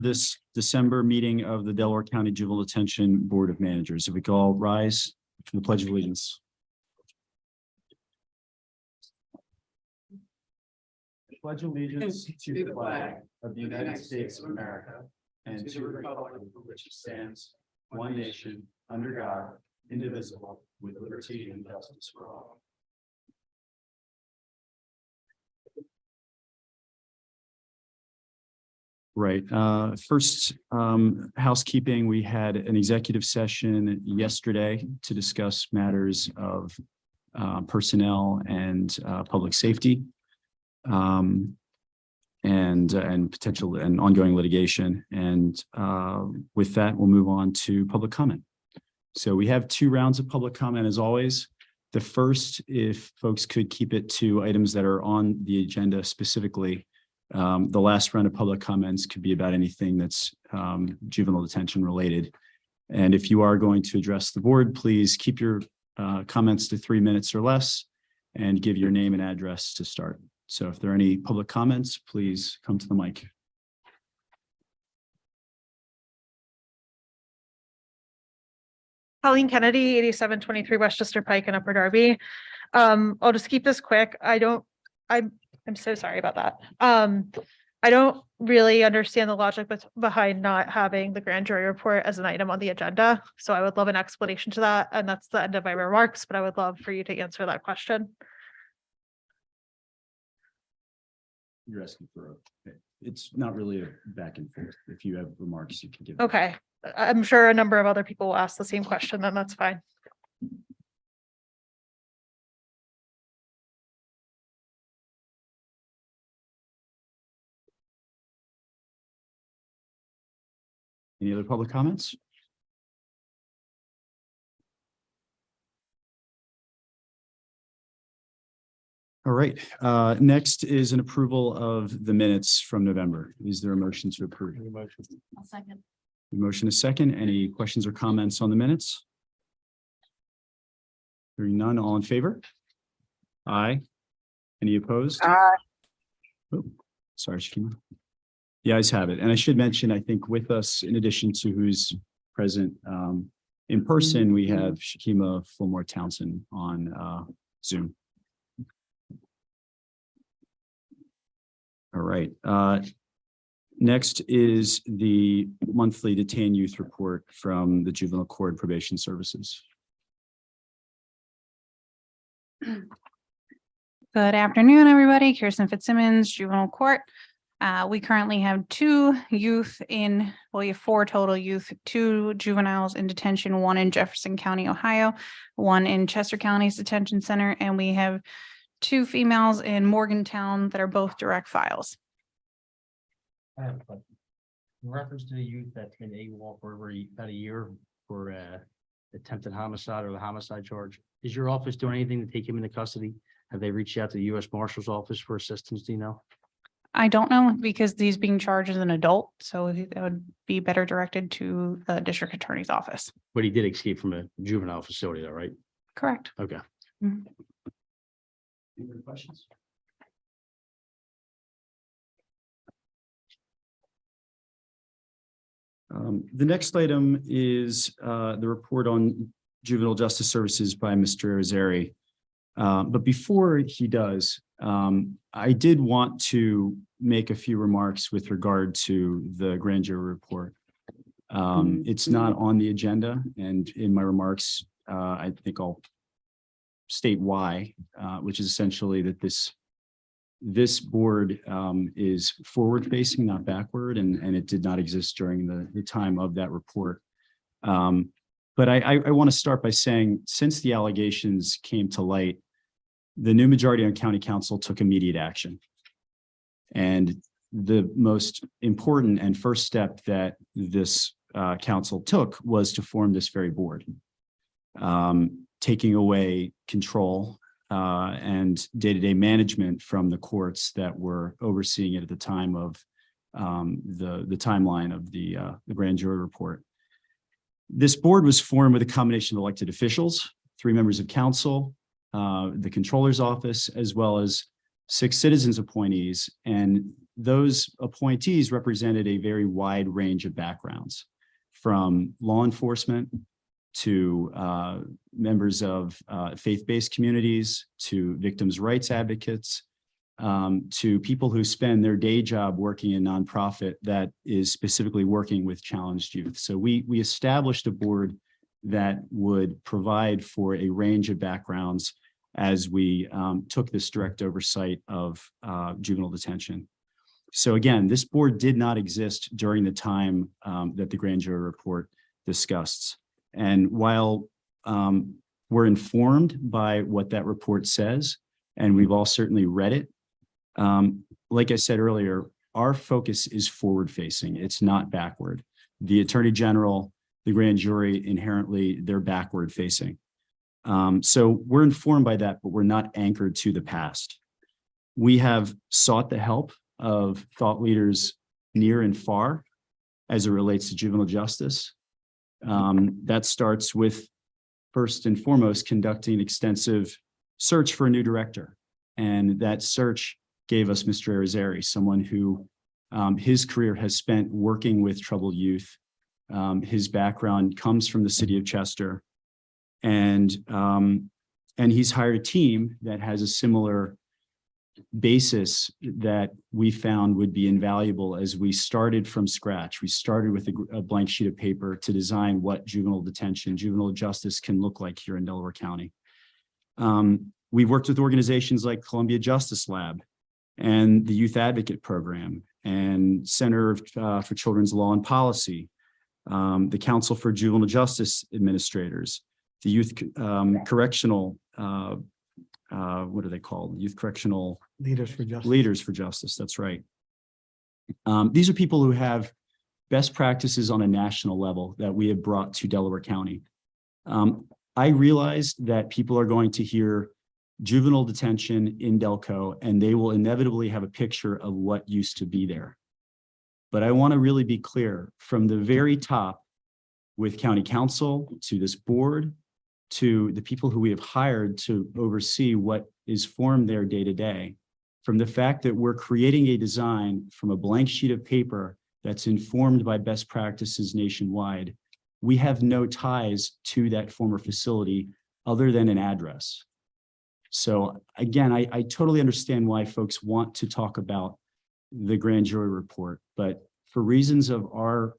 this December meeting of the Delaware County Juvenile Detention Board of Managers. If we could all rise for the Pledge of Allegiance. I pledge allegiance to the flag of the United States of America and to the republic for which it stands, one nation, under God, indivisible, with liberty and justice for all. Right. First, housekeeping. We had an executive session yesterday to discuss matters of personnel and public safety, and potential and ongoing litigation. And with that, we'll move on to public comment. So we have 2 rounds of public comment as always. The first, if folks could keep it to items that are on the agenda specifically. The last round of public comments could be about anything that's juvenile detention related. And if you are going to address the board, please keep your comments to 3 minutes or less and give your name and address to start. So if there are any public comments, please come to the mic. Colleen Kennedy, 8723 Westchester Pike in Upper Darby. I'll just keep this quick. I'm so sorry about that. I don't really understand the logic behind not having the grand jury report as an item on the agenda. So I would love an explanation to that. And that's the end of my remarks, but I would love for you to answer that question. You're asking for it's not really a back and forth. If you have remarks, you can give. Okay. I'm sure a number of other people will ask the same question, then that's fine. Any other public comments? All right. Next is an approval of the minutes from November. Is there a motion to approve? I'll second. The motion is second. Any questions or comments on the minutes? Hearing none, all in favor? Aye. Any opposed? Aye. Oh, sorry, Shakima. The ayes have it. And I should mention, I think with us, in addition to who's present in person, we have Shakima Fulmore Townsend on Zoom. All right. Next is the monthly detained youth report from the Juvenile Court Probation Services. Good afternoon, everybody. Kirsten Fitzsimmons, Juvenile Court. We currently have 2 youth in, well, we have 4 total youth, 2 juveniles in detention, 1 in Jefferson County, Ohio, 1 in Chester County's detention center, and we have 2 females in Morgantown that are both direct files. I have a question. In reference to the youth that's been AWOL for about a year for attempted homicide or the homicide charge, is your office doing anything to take him into custody? Have they reached out to the U.S. Marshal's office for assistance? Do you know? I don't know because he's being charged as an adult, so that would be better directed to the district attorney's office. But he did escape from a juvenile facility, though, right? Correct. Okay. Mhm. Any other questions? The next item is the report on juvenile justice services by Mr. Arizari. But before he does, I did want to make a few remarks with regard to the grand jury report. It's not on the agenda, and in my remarks, I think I'll state why, which is essentially that this board is forward-facing, not backward, and it did not exist during the time of that report. But I want to start by saying, since the allegations came to light, the new majority on county council took immediate action. And the most important and first step that this council took was to form this very board, taking away control and day-to-day management from the courts that were overseeing it at the time of the timeline of the grand jury report. This board was formed with a combination of elected officials, 3 members of council, the controller's office, as well as 6 citizens appointees. And those appointees represented a very wide range of backgrounds, from law enforcement to members of faith-based communities, to victims' rights advocates, to people who spend their day job working in nonprofit that is specifically working with challenged youth. So we established a board that would provide for a range of backgrounds as we took this direct oversight of juvenile detention. So again, this board did not exist during the time that the grand jury report discussed. And while we're informed by what that report says, and we've all certainly read it, like I said earlier, our focus is forward-facing. It's not backward. The Attorney General, the grand jury, inherently, they're backward-facing. So we're informed by that, but we're not anchored to the past. We have sought the help of thought leaders near and far as it relates to juvenile justice. That starts with, first and foremost, conducting extensive search for a new director. And that search gave us Mr. Irizarry, someone who his career has spent working with troubled youth. His background comes from the city of Chester. And he's hired a team that has a similar basis that we found would be invaluable as we started from scratch. We started with a blank sheet of paper to design what juvenile detention, juvenile justice can look like here in Delaware County. We've worked with organizations like Columbia Justice Lab and the Youth Advocate Program and Center for Children's Law and Policy, the Council for Juvenile Justice Administrators, the Youth Correctional, what are they called? Youth Correctional Leaders for Justice. Leaders for Justice, that's right. These are people who have best practices on a national level that we have brought to Delaware County. I realized that people are going to hear juvenile detention in Delco, and they will inevitably have a picture of what used to be there. But I want to really be clear, from the very top, with county council to this board, to the people who we have hired to oversee what is formed there day to day, from the fact that we're creating a design from a blank sheet of paper that's informed by best practices nationwide, we have no ties to that former facility other than an address. So again, I totally understand why folks want to talk about the grand jury report, but for reasons of our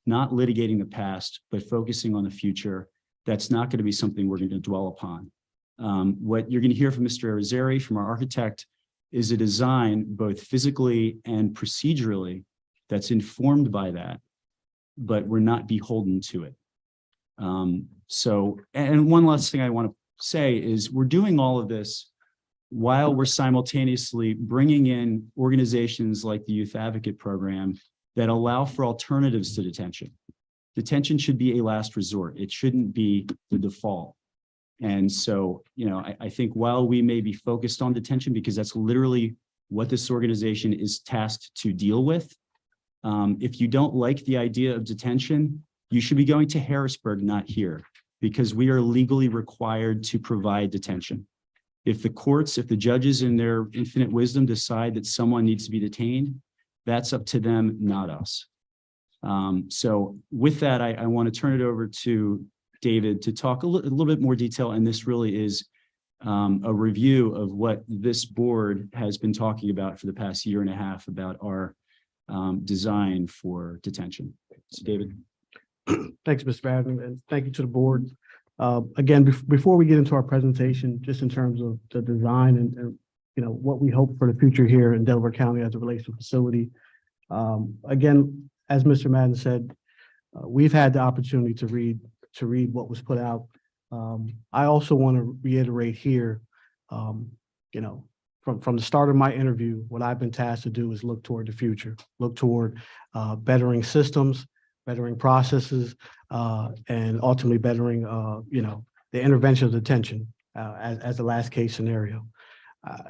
not litigating the past, but focusing on the future, that's not going to be something we're going to dwell upon. What you're going to hear from Mr. Irizarry, from our architect, is a design both physically and procedurally that's informed by that, but we're not beholden to it. And one last thing I want to say is we're doing all of this while we're simultaneously bringing in organizations like the Youth Advocate Program that allow for alternatives to detention. Detention should be a last resort. It shouldn't be the default. And so, you know, I think while we may be focused on detention, because that's literally what this organization is tasked to deal with, if you don't like the idea of detention, you should be going to Harrisburg, not here, because we are legally required to provide detention. If the courts, if the judges in their infinite wisdom decide that someone needs to be detained, that's up to them, not us. So with that, I want to turn it over to David to talk a little bit more detail. And this really is a review of what this board has been talking about for the past year and a half about our design for detention. So David. Thanks, Mr. Madden, and thank you to the board. Again, before we get into our presentation, just in terms of the design and you know what we hope for the future here in Delaware County as it relates to facility. Again, as Mr. Madden said, we've had the opportunity to read what was put out. I also want to reiterate here, you know, from the start of my interview, what I've been tasked to do is look toward the future, look toward bettering systems, bettering processes, and ultimately bettering, you know, the intervention of detention as the last case scenario.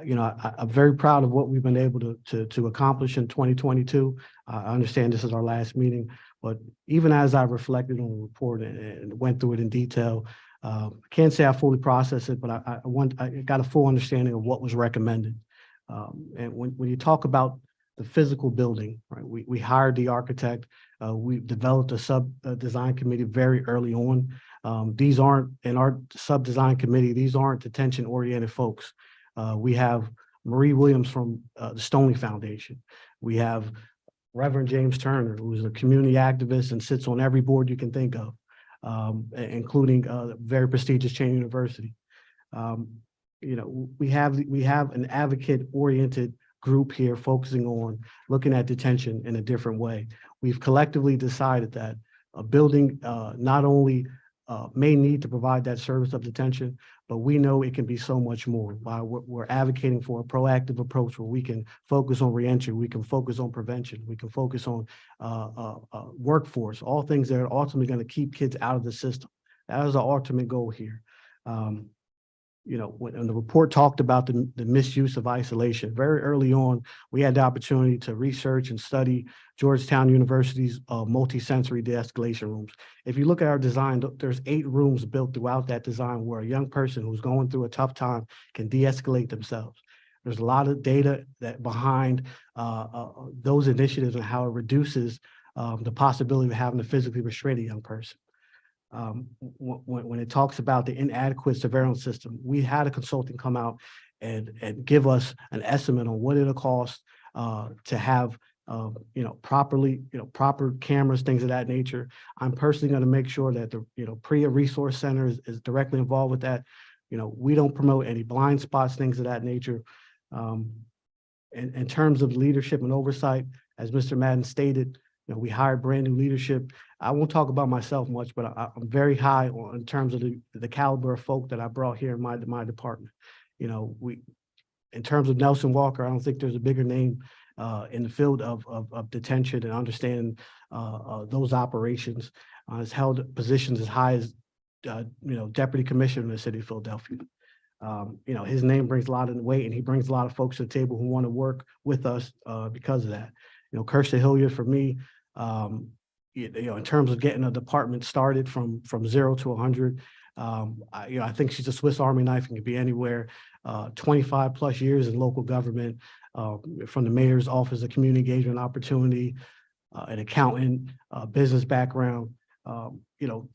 You know, I'm very proud of what we've been able to accomplish in 2022. I understand this is our last meeting, but even as I reflected on the report and went through it in detail, I can't say I fully processed it, but I got a full understanding of what was recommended. And when you talk about the physical building, right? We hired the architect. We developed a design committee very early on. These aren't, in our sub-design committee, these aren't detention-oriented folks. We have Marie Williams from the Stoney Foundation. We have Reverend James Turner, who's a community activist and sits on every board you can think of, including very prestigious Cheney University. You know, we have an advocate-oriented group here focusing on looking at detention in a different way. We've collectively decided that a building not only may need to provide that service of detention, but we know it can be so much more. While we're advocating for a proactive approach where we can focus on reentry, we can focus on prevention, we can focus on workforce, all things that are ultimately going to keep kids out of the system. That is our ultimate goal here. You know, when the report talked about the misuse of isolation, very early on, we had the opportunity to research and study Georgetown University's multi-sensory de-escalation rooms. If you look at our design, there's 8 rooms built throughout that design where a young person who's going through a tough time can de-escalate themselves. There's a lot of data that behind those initiatives and how it reduces the possibility of having to physically restrain a young person. When it talks about the inadequate surveillance system, we had a consultant come out and give us an estimate on what it'll cost to have proper cameras, things of that nature. I'm personally going to make sure that the PREA Resource Center is directly involved with that. We don't promote any blind spots, things of that nature. In terms of leadership and oversight, as Mr. Madden stated, we hired brand new leadership. I won't talk about myself much, but I'm very high in terms of the caliber of folk that I brought here in my department. In terms of Nelson Walker, I don't think there's a bigger name in the field of detention and understanding those operations. Has held positions as high as deputy commissioner in the city of Philadelphia. His name brings a lot of weight, and he brings a lot of folks to the table who want to work with us because of that. Kirsty Hilliard, for me, in terms of getting a department started from 0 to 100, I think she's a Swiss Army knife and can be anywhere. 25 plus years in local government, from the mayor's office of community engagement opportunity, an accountant, business background,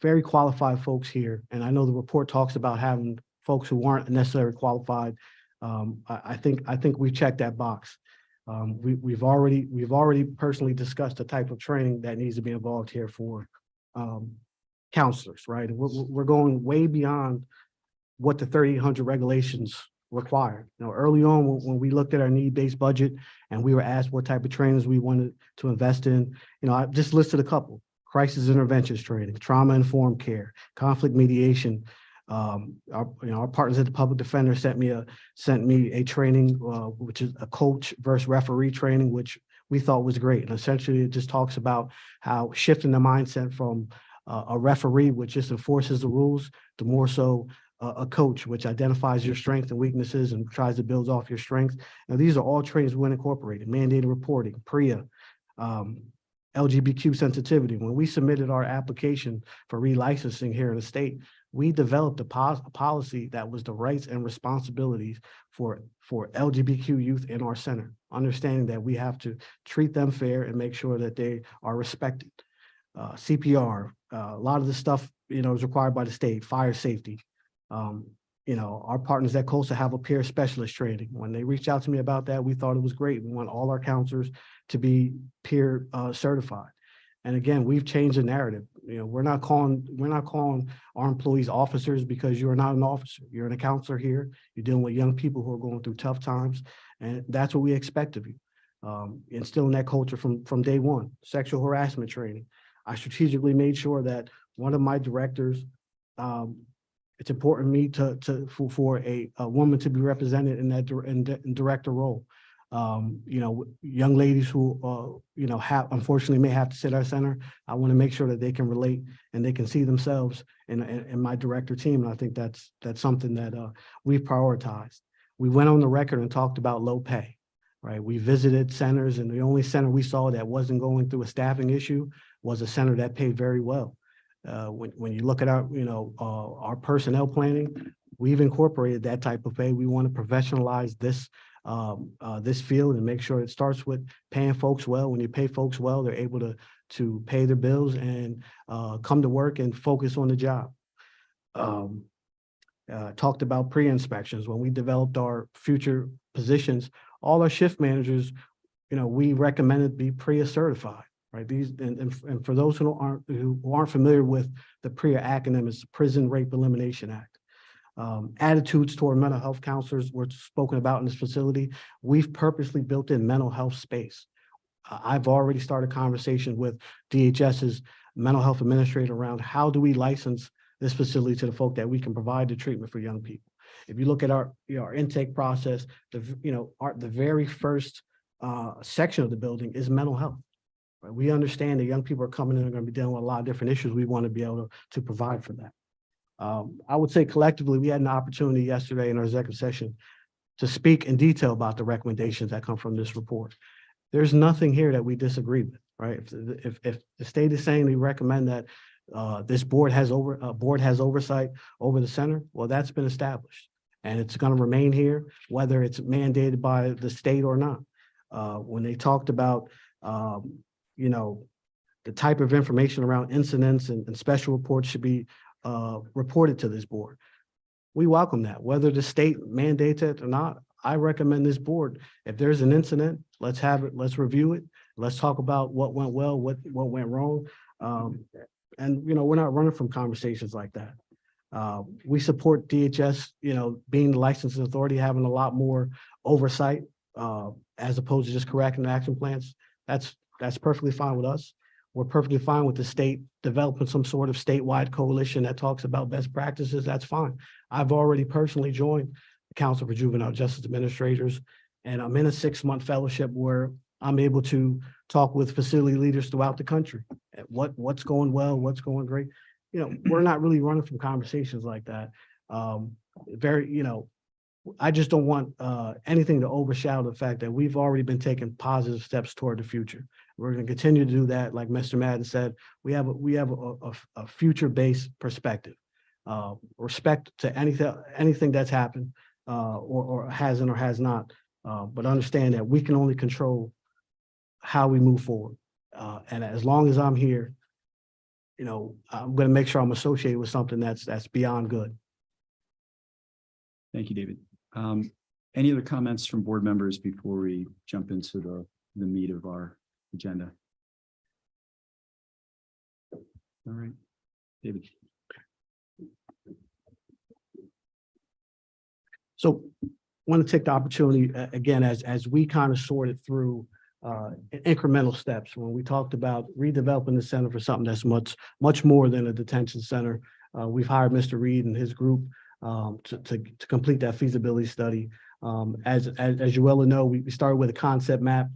very qualified folks here. And I know the report talks about having folks who aren't necessarily qualified. I think we've checked that box. We've already personally discussed the type of training that needs to be involved here for counselors, right? And we're going way beyond what the 3,800 regulations required. Early on when we looked at our need-based budget and we were asked what type of trainings we wanted to invest in, I just listed a couple: crisis interventions training, trauma-informed care, conflict mediation. Our partners at the Public Defender sent me a training, which is a coach versus referee training, which we thought was great. And essentially, it just talks about how shifting the mindset from a referee, which just enforces the rules, to more so a coach, which identifies your strengths and weaknesses and tries to build off your strengths. Now, these are all trainings we incorporated: mandated reporting, PREA, LGBTQ sensitivity. When we submitted our application for relicensing here in the state, we developed a policy that was the rights and responsibilities for LGBTQ youth in our center, understanding that we have to treat them fair and make sure that they are respected. CPR, a lot of the stuff, is required by the state, fire safety. Our partners at COSA have a peer specialist training. When they reached out to me about that, we thought it was great. We want all our counselors to be peer certified. And again, we've changed the narrative. We're not calling our employees officers because you are not an officer. You're a counselor here. You're dealing with young people who are going through tough times, and that's what we expect of you. Instilling that culture from day one. Sexual harassment training. I strategically made sure that one of my directors, it's important to me for a woman to be represented in that in director role. Young ladies who unfortunately may have to sit our center, I want to make sure that they can relate and they can see themselves in my director team. And I think that's something that we've prioritized. We went on the record and talked about low pay, right? We visited centers, and the only center we saw that wasn't going through a staffing issue was a center that paid very well. When you look at our personnel planning, we've incorporated that type of pay. We want to professionalize this this field and make sure it starts with paying folks well. When you pay folks well, they're able to pay their bills and come to work and focus on the job. Talked about pre-inspections. When we developed our future positions, all our shift managers, we recommended be PREA certified, right? And for those who aren't familiar with the PREA acronym, it's the Prison Rape Elimination Act. Attitudes toward mental health counselors were spoken about in this facility. We've purposely built in mental health space. I've already started conversation with DHS's mental health administrator around how do we license this facility to the folk that we can provide the treatment for young people. If you look at our intake process, the very first section of the building is mental health. Right? We understand that young people are coming in and are going to be dealing with a lot of different issues. We want to be able to provide for that. I would say collectively, we had an opportunity yesterday in our executive session to speak in detail about the recommendations that come from this report. There's nothing here that we disagree with, right? If the state is saying they recommend that this board has oversight over the center, well, that's been established, and it's going to remain here, whether it's mandated by the state or not. When they talked about, the type of information around incidents and special reports should be reported to this board. We welcome that, whether the state mandates it or not. I recommend this board, if there's an incident, let's have it, let's review it. Let's talk about what went well, what went wrong. And, we're not running from conversations like that. We support DHS, being the licensing authority, having a lot more oversight as opposed to just correcting action plans. That's perfectly fine with us. We're perfectly fine with the state developing some sort of statewide coalition that talks about best practices. That's fine. I've already personally joined the Council for Juvenile Justice Administrators, and I'm in a 6-month fellowship where I'm able to talk with facility leaders throughout the country. What's going well, what's going great. We're not really running from conversations like that. I just don't want anything to overshadow the fact that we've already been taking positive steps toward the future. We're going to continue to do that. Like Mr. Madden said, we have a future-based perspective, respect to anything that's happened or hasn't or has not, but understand that we can only control how we move forward. And as long as I'm here, I'm going to make sure I'm associated with something that's beyond good. Thank you, David. Any other comments from board members before we jump into the meat of our agenda? All right, David. So I want to take the opportunity again, as we kind of sorted through incremental steps. When we talked about redeveloping the center for something that's much more than a detention center, we've hired Mr. Reed and his group to complete that feasibility study. As you well know, we started with a concept map,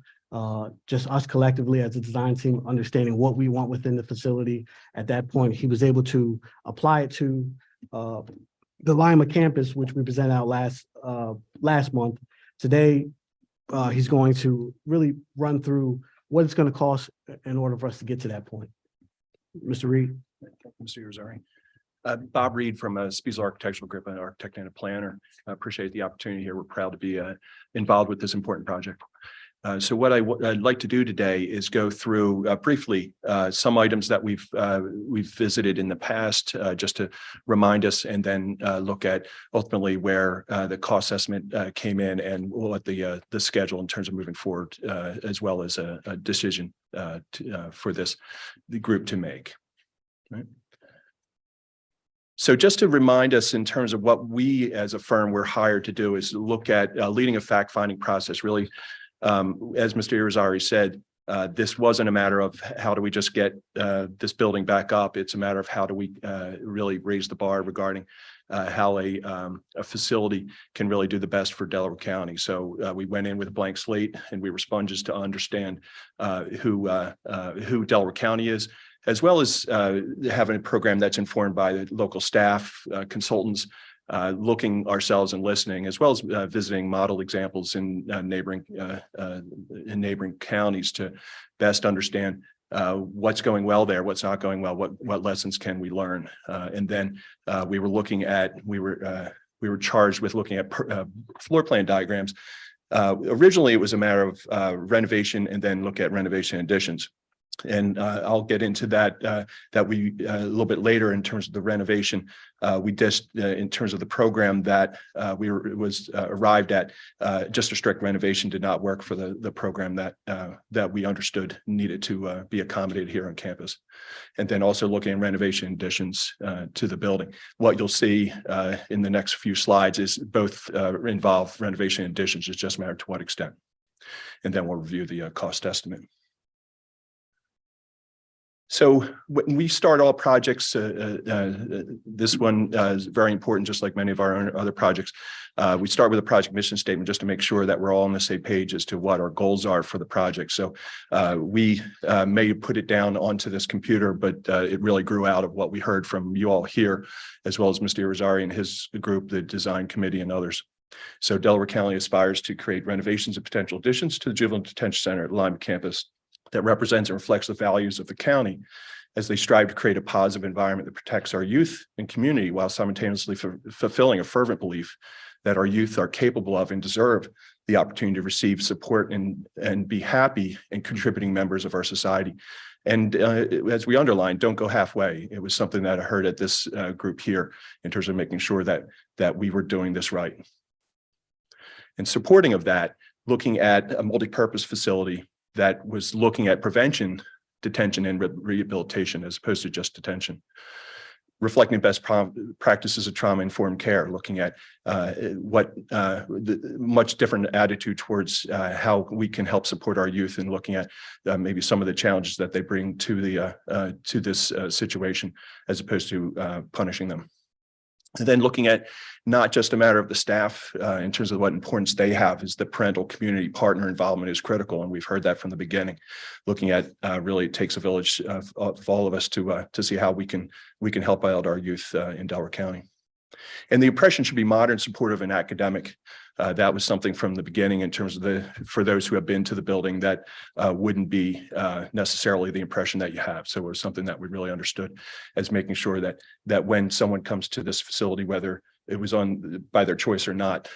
just us collectively as a design team, understanding what we want within the facility. At that point, he was able to apply it to the Lima campus, which we presented out last month. Today, he's going to really run through what it's going to cost in order for us to get to that point. Mr. Reed. Mr. Irizarry. Bob Reed from Spiesel Architectural Group, an architect and a planner. I appreciate the opportunity here. We're proud to be involved with this important project. So what I'd like to do today is go through briefly some items that we've visited in the past, just to remind us, and then look at ultimately where the cost estimate came in and what the schedule in terms of moving forward, as well as a decision for the group to make. Right. So just to remind us in terms of what we as a firm were hired to do is look at leading a fact-finding process. Really, as Mr. Irizarry said, this wasn't a matter of how do we just get this building back up. It's a matter of how do we really raise the bar regarding how a facility can really do the best for Delaware County. So we went in with a blank slate, and we were sponges to understand who Delaware County is, as well as having a program that's informed by the local staff, consultants, looking ourselves and listening, as well as visiting model examples in neighboring counties to best understand what's going well there, what's not going well, what lessons can we learn, and then we were charged with looking at floor plan diagrams Originally, it was a matter of renovation and then look at renovation additions. And I'll get into that we a little bit later in terms of the renovation. We just in terms of the program that arrived at, just a strict renovation did not work for the program that we understood needed to be accommodated here on campus. And then also looking at renovation additions to the building. What you'll see in the next few slides is both involve renovation additions. It's just a matter to what extent. And then we'll review the cost estimate. So when we start all projects, this one is very important, just like many of our other projects. We start with a project mission statement just to make sure that we're all on the same page as to what our goals are for the project. So we may put it down onto this computer, but it really grew out of what we heard from you all here, as well as Mr. Irizarry and his group, the design committee and others. So Delaware County aspires to create renovations and potential additions to the Juvenile Detention Center at Lima campus that represents and reflects the values of the county as they strive to create a positive environment that protects our youth and community while simultaneously fulfilling a fervent belief that our youth are capable of and deserve the opportunity to receive support and be happy and contributing members of our society. And as we underlined, don't go halfway. It was something that I heard at this group here in terms of making sure that we were doing this right. And supporting of that, looking at a multi-purpose facility that was looking at prevention, detention, and rehabilitation as opposed to just detention. Reflecting best practices of trauma-informed care, looking at the much different attitude towards how we can help support our youth, and looking at maybe some of the challenges that they bring to this situation, as opposed to punishing them. And then looking at not just a matter of the staff in terms of what importance they have, is the parental community partner involvement is critical. And we've heard that from the beginning. Looking at really it takes a village of all of us to see how we can help out our youth in Delaware County. And the impression should be modern, supportive, and academic. That was something from the beginning in terms of for those who have been to the building, that wouldn't be necessarily the impression that you have. So it was something that we really understood as making sure that when someone comes to this facility, whether it was by their choice or not,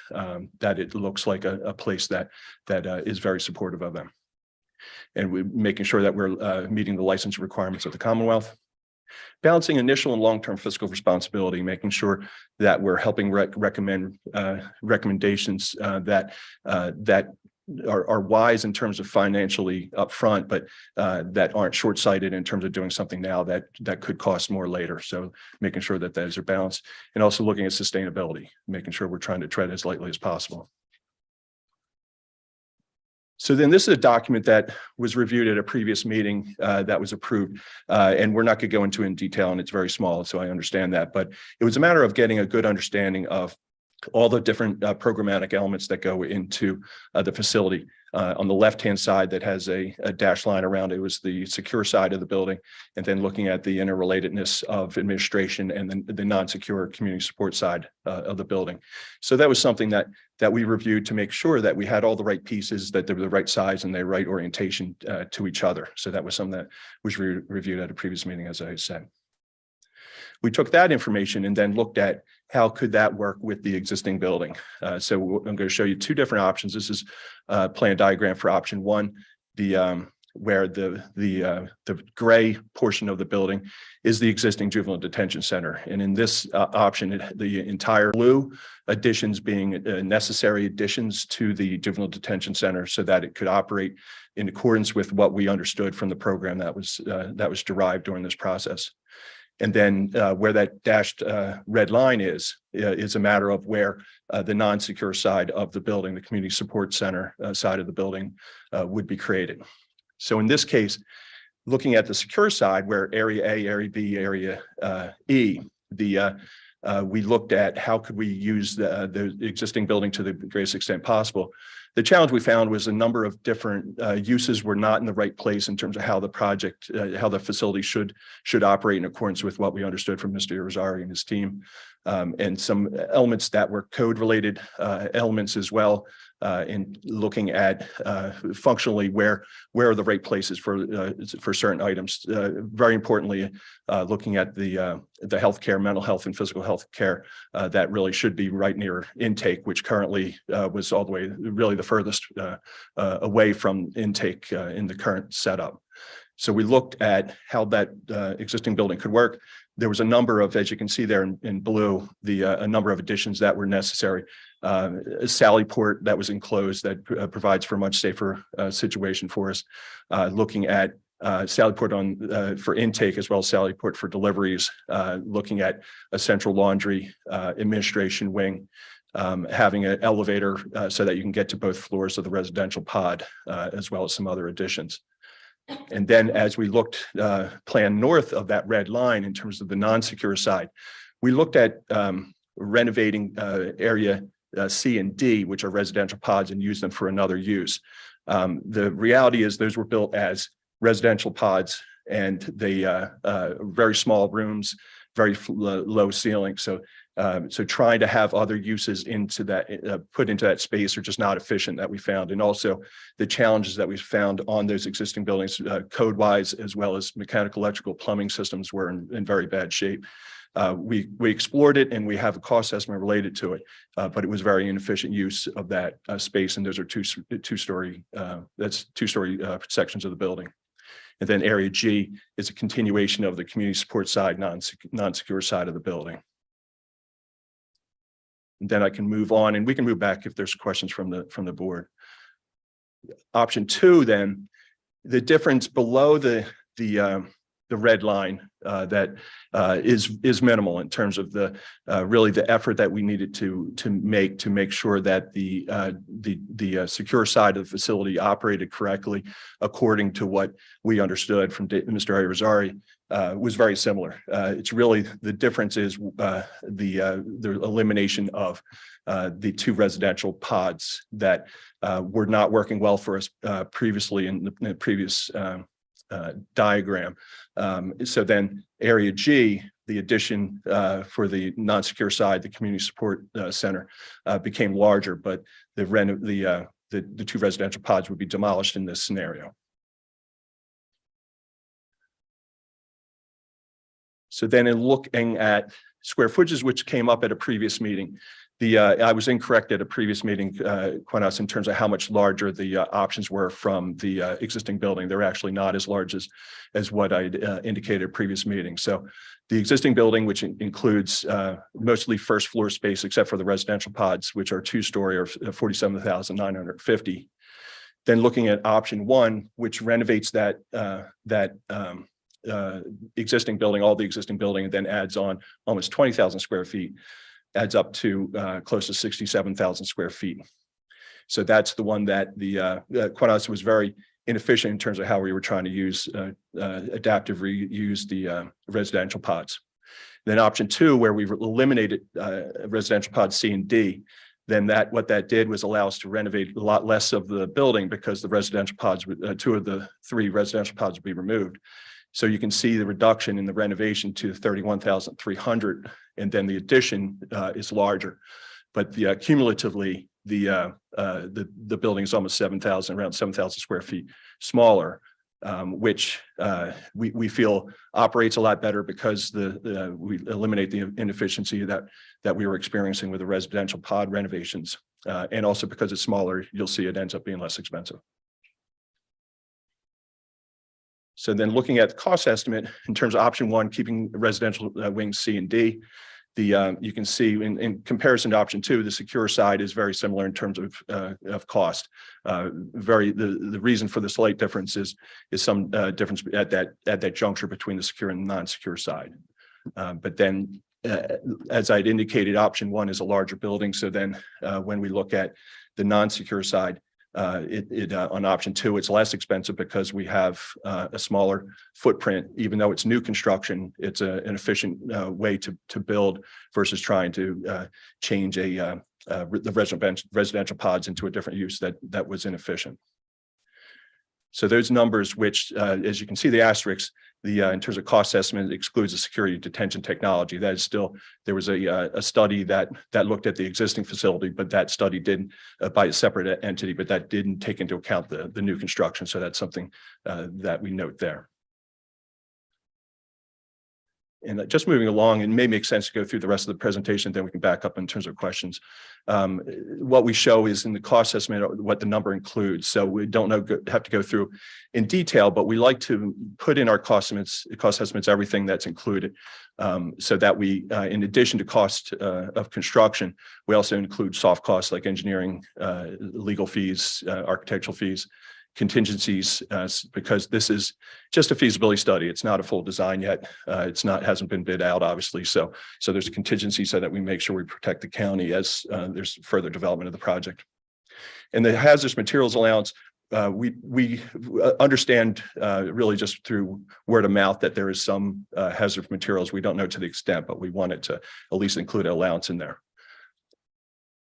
that it looks like a place that is very supportive of them. And we're making sure that we're meeting the license requirements of the Commonwealth. Balancing initial and long-term fiscal responsibility, making sure that we're helping recommend recommendations that are wise in terms of financially upfront, but that aren't short-sighted in terms of doing something now that could cost more later. So making sure that those are balanced, and also looking at sustainability, making sure we're trying to tread as lightly as possible. So then this is a document that was reviewed at a previous meeting that was approved, and we're not going to go into it in detail, and it's very small, so I understand that. But it was a matter of getting a good understanding of all the different programmatic elements that go into the facility. On the left-hand side that has a dashed line around it was the secure side of the building, and then looking at the interrelatedness of administration and then the non-secure community support side of the building. So that was something that we reviewed to make sure that we had all the right pieces, that they were the right size and the right orientation to each other. So that was something that was reviewed at a previous meeting, as I said. We took that information and then looked at how could that work with the existing building. So I'm going to show you two different options. This is a plan diagram for option one, where the gray portion of the building is the existing juvenile detention center. And in this option, the entire blue additions being necessary additions to the juvenile detention center so that it could operate in accordance with what we understood from the program that was derived during this process. And then where that dashed red line is a matter of where the non-secure side of the building, the community support center side of the building would be created. So in this case, looking at the secure side, where area A, area B, area E, we looked at how could we use the existing building to the greatest extent possible. The challenge we found was a number of different uses were not in the right place in terms of how the project, how the facility should operate in accordance with what we understood from Mr. Irizarry and his team, and some elements that were code-related elements as well. In looking at functionally where are the right places for certain items. Very importantly, looking at the healthcare, mental health, and physical health care that really should be right near intake, which currently was all the way really the furthest away from intake in the current setup. So we looked at how that existing building could work. There was a number of, as you can see there in blue, a number of additions that were necessary. A sally port that was enclosed that provides for a much safer situation for us. Looking at sally port for intake as well as sally port for deliveries. Looking at a central laundry administration wing. Having an elevator so that you can get to both floors of the residential pod, as well as some other additions. And then as we looked planned north of that red line in terms of the non-secure side, we looked at renovating area C and D, which are residential pods, and use them for another use. The reality is those were built as residential pods, and they very small rooms, very low ceiling. So trying to have other uses into that, put into that space are just not efficient that we found. And also the challenges that we found on those existing buildings, code wise, as well as mechanical, electrical, plumbing systems were in very bad shape. We explored it, and we have a cost estimate related to it, but it was very inefficient use of that space. And those are two-story sections of the building. And then area G is a continuation of the community support side, non-secure side of the building. And then I can move on, and we can move back if there's questions from the board. Option 2, then, the difference below the red line that is minimal in terms of the really the effort that we needed to make sure that the secure side of the facility operated correctly according to what we understood from Mr. Irizarry was very similar. It's really the difference is the elimination of the 2 residential pods that were not working well for us previously in the previous diagram. So then area G, the addition for the non-secure side, the community support center, became larger, but the 2 residential pods would be demolished in this scenario. So then in looking at square footages, which came up at a previous meeting, I was incorrect at a previous meeting, quite honest, in terms of how much larger the options were from the existing building. They're actually not as large as what I indicated at previous meeting. So the existing building, which includes mostly first floor space, except for the residential pods, which are 2-story, or 47,950. Then looking at option 1, which renovates that existing building, all the existing building, and then adds on almost 20,000 square feet, adds up to close to 67,000 square feet. So that's the one that quite honestly was very inefficient in terms of how we were trying to use adaptive reuse the residential pods. Then option 2, where we've eliminated residential pods C and D, then what that did was allow us to renovate a lot less of the building because the residential pods, 2 of the 3 residential pods would be removed. So you can see the reduction in the renovation to 31,300, and then the addition is larger, but cumulatively the building is almost 7,000, around 7,000 square feet smaller, which we feel operates a lot better because we eliminate the inefficiency that we were experiencing with the residential pod renovations, and also because it's smaller, you'll see it ends up being less expensive. So then looking at the cost estimate in terms of option 1, keeping residential wings C and D, you can see in comparison to option 2, the secure side is very similar in terms of cost. The reason for the slight difference is some difference at that juncture between the secure and non-secure side. But then, as I'd indicated, option 1 is a larger building. So then when we look at the non-secure side, on option 2, it's less expensive because we have a smaller footprint. Even though it's new construction, it's an efficient way to build versus trying to change the residential pods into a different use that was inefficient. So those numbers, which as you can see, the asterisks, in terms of cost estimate, excludes the security detention technology. That is still, there was a study that looked at the existing facility, but that study did by a separate entity, but that didn't take into account the new construction. So that's something that we note there. And just moving along, it may make sense to go through the rest of the presentation, then we can back up in terms of questions. What we show is in the cost estimate, what the number includes. So we don't have to go through in detail, but we like to put in our cost estimates, everything that's included. So that we, in addition to cost of construction, we also include soft costs like engineering, legal fees, architectural fees, contingencies, because this is just a feasibility study. It's not a full design yet. Hasn't been bid out, obviously. So there's a contingency so that we make sure we protect the county as there's further development of the project. And the hazardous materials allowance, we understand really just through word of mouth that there is some hazardous materials. We don't know to the extent, but we wanted to at least include an allowance in there.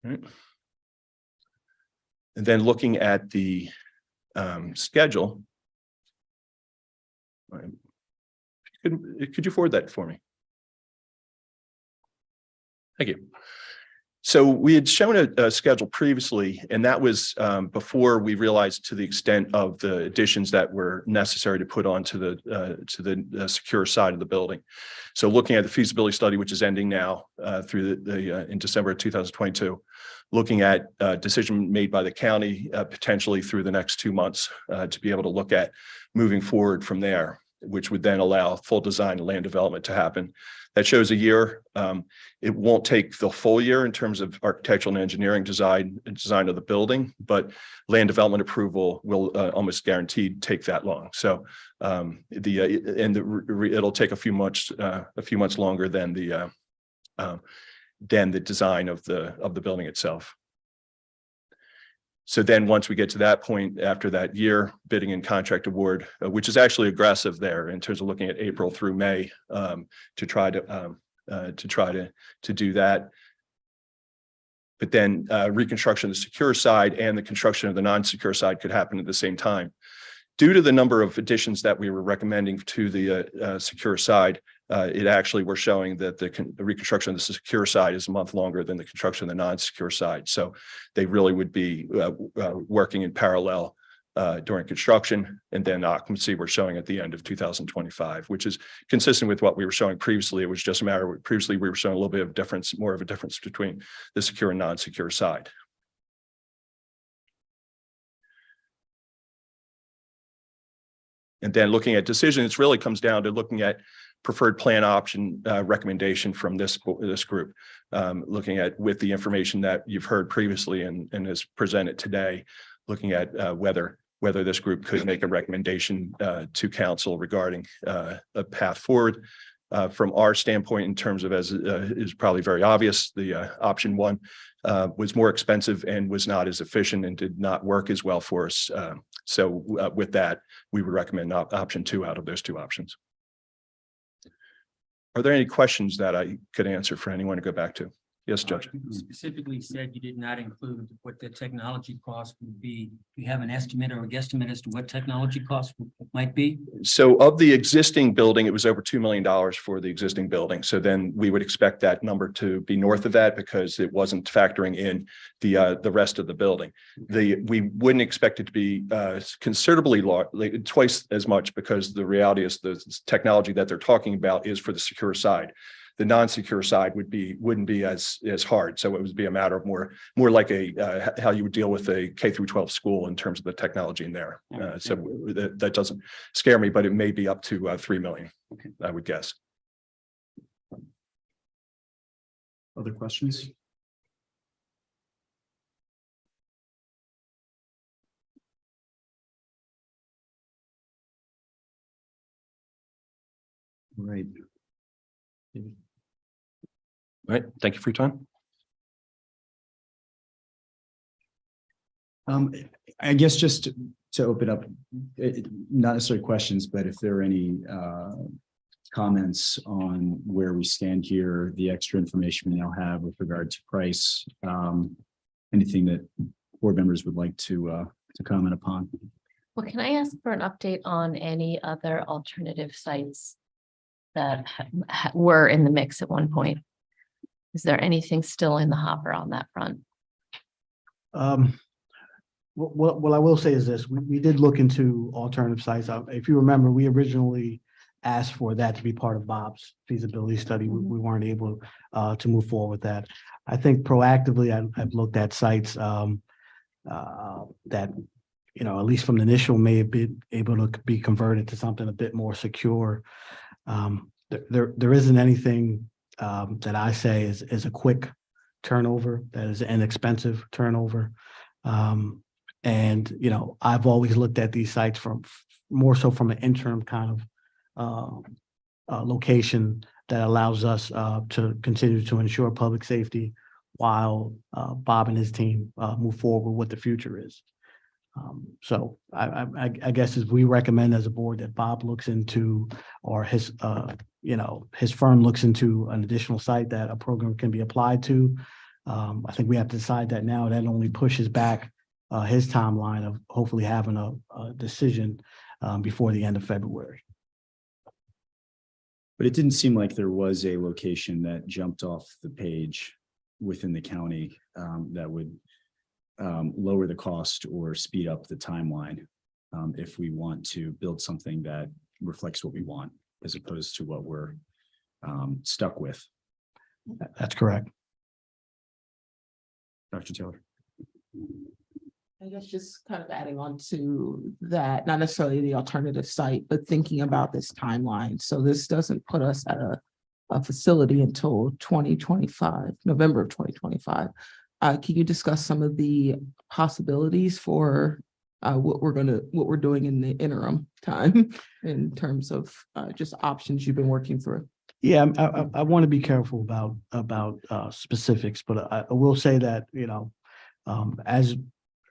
All right. And then looking at the schedule. Could you forward that for me? Thank you. So we had shown a schedule previously, and that was before we realized to the extent of the additions that were necessary to put onto the secure side of the building. So looking at the feasibility study, which is ending now through in December of 2022, looking at decision made by the county potentially through the next 2 months to be able to look at moving forward from there, which would then allow full design and land development to happen. That shows a year. It won't take the full year in terms of architectural and engineering design of the building, but land development approval will almost guaranteed take that long. So it'll take a few months longer than the design of the building itself. So then once we get to that point, after that year, bidding and contract award, which is actually aggressive there in terms of looking at April through May to try to do that. But then reconstruction of the secure side and the construction of the non-secure side could happen at the same time. Due to the number of additions that we were recommending to the secure side, it actually we're showing that the reconstruction of the secure side is a month longer than the construction of the non-secure side. So they really would be working in parallel during construction, and then occupancy we're showing at the end of 2025, which is consistent with what we were showing previously. It was just a matter of previously we were showing a little bit of difference, more of a difference between the secure and non-secure side. And then looking at decisions, it really comes down to looking at preferred plan option recommendation from this group, looking at with the information that you've heard previously and is presented today, looking at whether this group could make a recommendation to council regarding a path forward. From our standpoint, in terms of, as is probably very obvious, the option one was more expensive and was not as efficient and did not work as well for us. So with that, we would recommend option two out of those two options. Are there any questions that I could answer for anyone to go back to? Yes, Judge. You specifically said you did not include what the technology cost would be. Do you have an estimate or a guesstimate as to what technology costs might be? So of the existing building, it was over $2 million for the existing building. So then we would expect that number to be north of that because it wasn't factoring in the rest of the building. We wouldn't expect it to be considerably large, like twice as much, because the reality is the technology that they're talking about is for the secure side. The non-secure side wouldn't be as hard. So it would be a matter of more like how you would deal with a K through 12 school in terms of the technology in there. So that doesn't scare me, but it may be up to 3 million, okay, I would guess. Other questions? Right. All right. Thank you for your time. I guess just to open up, not necessarily questions, but if there are any comments on where we stand here, the extra information we now have with regard to price, anything that board members would like to comment upon. Well, can I ask for an update on any other alternative sites that were in the mix at one point? Is there anything still in the hopper on that front? What I will say is this: we did look into alternative sites. If you remember, we originally asked for that to be part of Bob's feasibility study. We weren't able to move forward with that. I think proactively, I've looked at sites that, you know, at least from the initial may have been able to be converted to something a bit more secure. There isn't anything that I say is a quick turnover, that is an inexpensive turnover. And, you know, I've always looked at these sites from more so from an interim kind of location that allows us to continue to ensure public safety while Bob and his team move forward with what the future is. So I guess as we recommend as a board that Bob looks into, or his, you know, his firm looks into an additional site that a program can be applied to. I think we have to decide that now. That only pushes back his timeline of hopefully having a decision before the end of February. But it didn't seem like there was a location that jumped off the page within the county that would lower the cost or speed up the timeline if we want to build something that reflects what we want, as opposed to what we're stuck with. That's correct. Dr. Taylor. I guess just kind of adding on to that, not necessarily the alternative site, but thinking about this timeline. So this doesn't put us at a facility until 2025, November of 2025. Can you discuss some of the possibilities for what we're doing in the interim time in terms of just options you've been working through? Yeah, I want to be careful about specifics, but I will say that, you know, as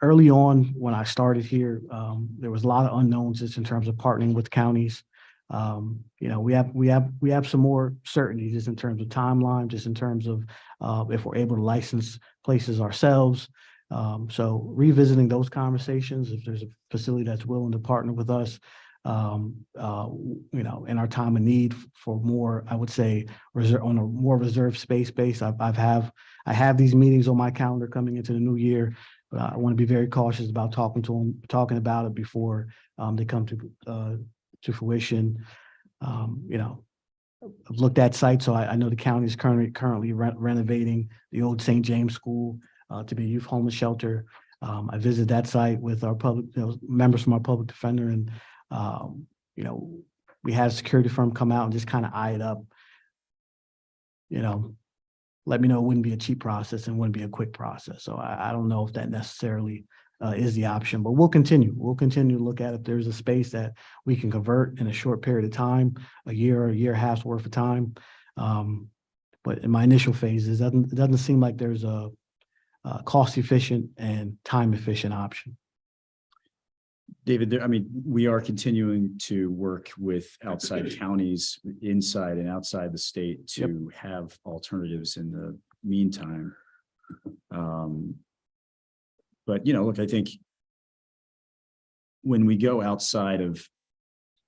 early on when I started here, there was a lot of unknowns just in terms of partnering with counties. You know, we have some more certainty just in terms of timeline, just in terms of if we're able to license places ourselves. So revisiting those conversations, if there's a facility that's willing to partner with us, you know, in our time of need for more, I would say, on a more reserved space base. I have these meetings on my calendar coming into the new year, but I want to be very cautious about talking about it before they come to fruition. You know, I've looked at sites, so I know the county is currently renovating the old St. James School to be a youth homeless shelter. I visited that site with our members from our public defender, and you know, we had a security firm come out and just kind of eye it up. You know, let me know it wouldn't be a cheap process and wouldn't be a quick process. So I don't know if that necessarily is the option, but we'll continue to look at if there's a space that we can convert in a short period of time, a year or a year and a half's worth of time. But in my initial phases, it doesn't seem like there's a cost efficient and time efficient option. David, I mean, we are continuing to work with outside counties inside and outside the state to have alternatives in the meantime. But, you know, look, I think when we go outside of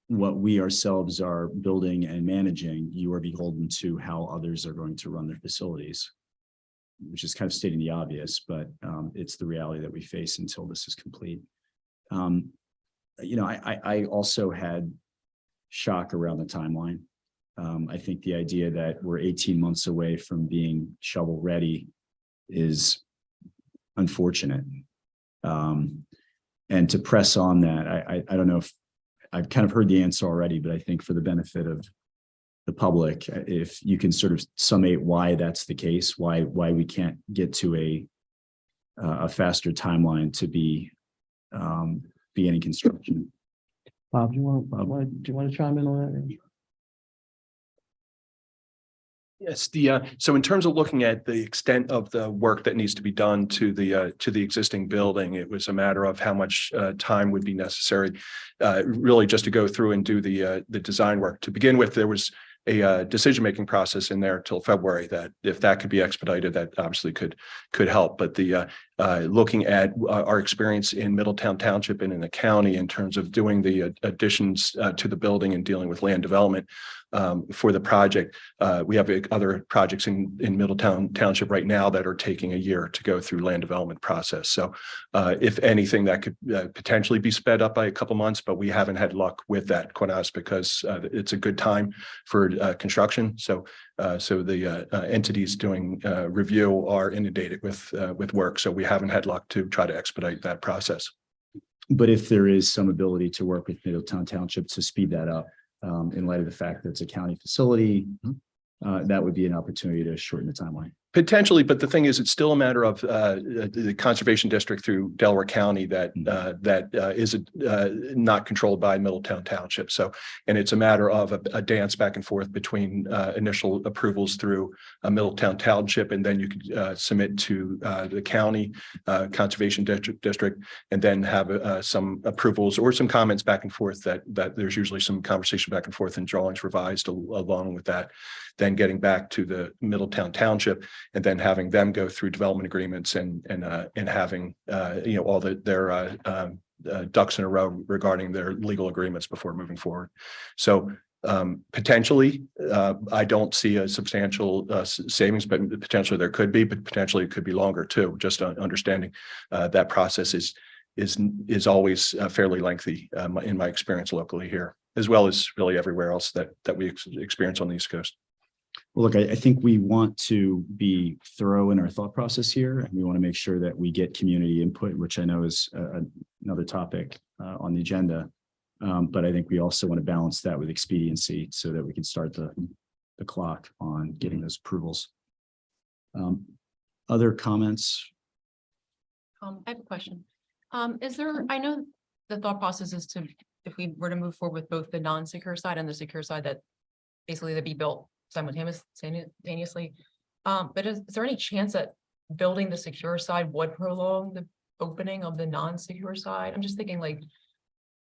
what we ourselves are building and managing, you are beholden to how others are going to run their facilities, which is kind of stating the obvious, but it's the reality that we face until this is complete. You know, I also had shock around the timeline. I think the idea that we're 18 months away from being shovel ready is unfortunate. And to press on that, I don't know if I've kind of heard the answer already, but I think for the benefit of the public, if you can sort of summate why that's the case, why we can't get to a faster timeline to be beginning construction. Bob, do you want to chime in on that? Yes, so in terms of looking at the extent of the work that needs to be done to the existing building, it was a matter of how much time would be necessary, really just to go through and do the design work. To begin with, there was a decision-making process in there till February that if that could be expedited, that obviously could help. But looking at our experience in Middletown Township and in the county in terms of doing the additions to the building and dealing with land development for the project. We have other projects in Middletown Township right now that are taking a year to go through land development process. So if anything, that could potentially be sped up by a couple months, but we haven't had luck with that, quite honest, because it's a good time for construction. So the entities doing review are inundated with work. So we haven't had luck to try to expedite that process. But if there is some ability to work with Middletown Township to speed that up, in light of the fact that it's a county facility, that would be an opportunity to shorten the timeline. Potentially, but the thing is, it's still a matter of the conservation district through Delaware County that is not controlled by Middletown Township. So, and it's a matter of a dance back and forth between initial approvals through Middletown Township, and then you could submit to the county conservation district, and then have some approvals or some comments back and forth. That there's usually some conversation back and forth and drawings revised along with that. Then getting back to the Middletown Township, and then having them go through development agreements and having all their ducks in a row regarding their legal agreements before moving forward. So potentially, I don't see a substantial savings, but potentially there could be, but potentially it could be longer too. Just understanding that process is always fairly lengthy in my experience locally here, as well as really everywhere else that we experience on the East Coast. Well, look, I think we want to be thorough in our thought process here, and we want to make sure that we get community input, which I know is another topic on the agenda. But I think we also want to balance that with expediency so that we can start the clock on getting those approvals. Other comments? I have a question. Is there, I know the thought process is to, if we were to move forward with both the non-secure side and the secure side, that basically they'd be built simultaneously. But is there any chance that building the secure side would prolong the opening of the non-secure side? I'm just thinking like,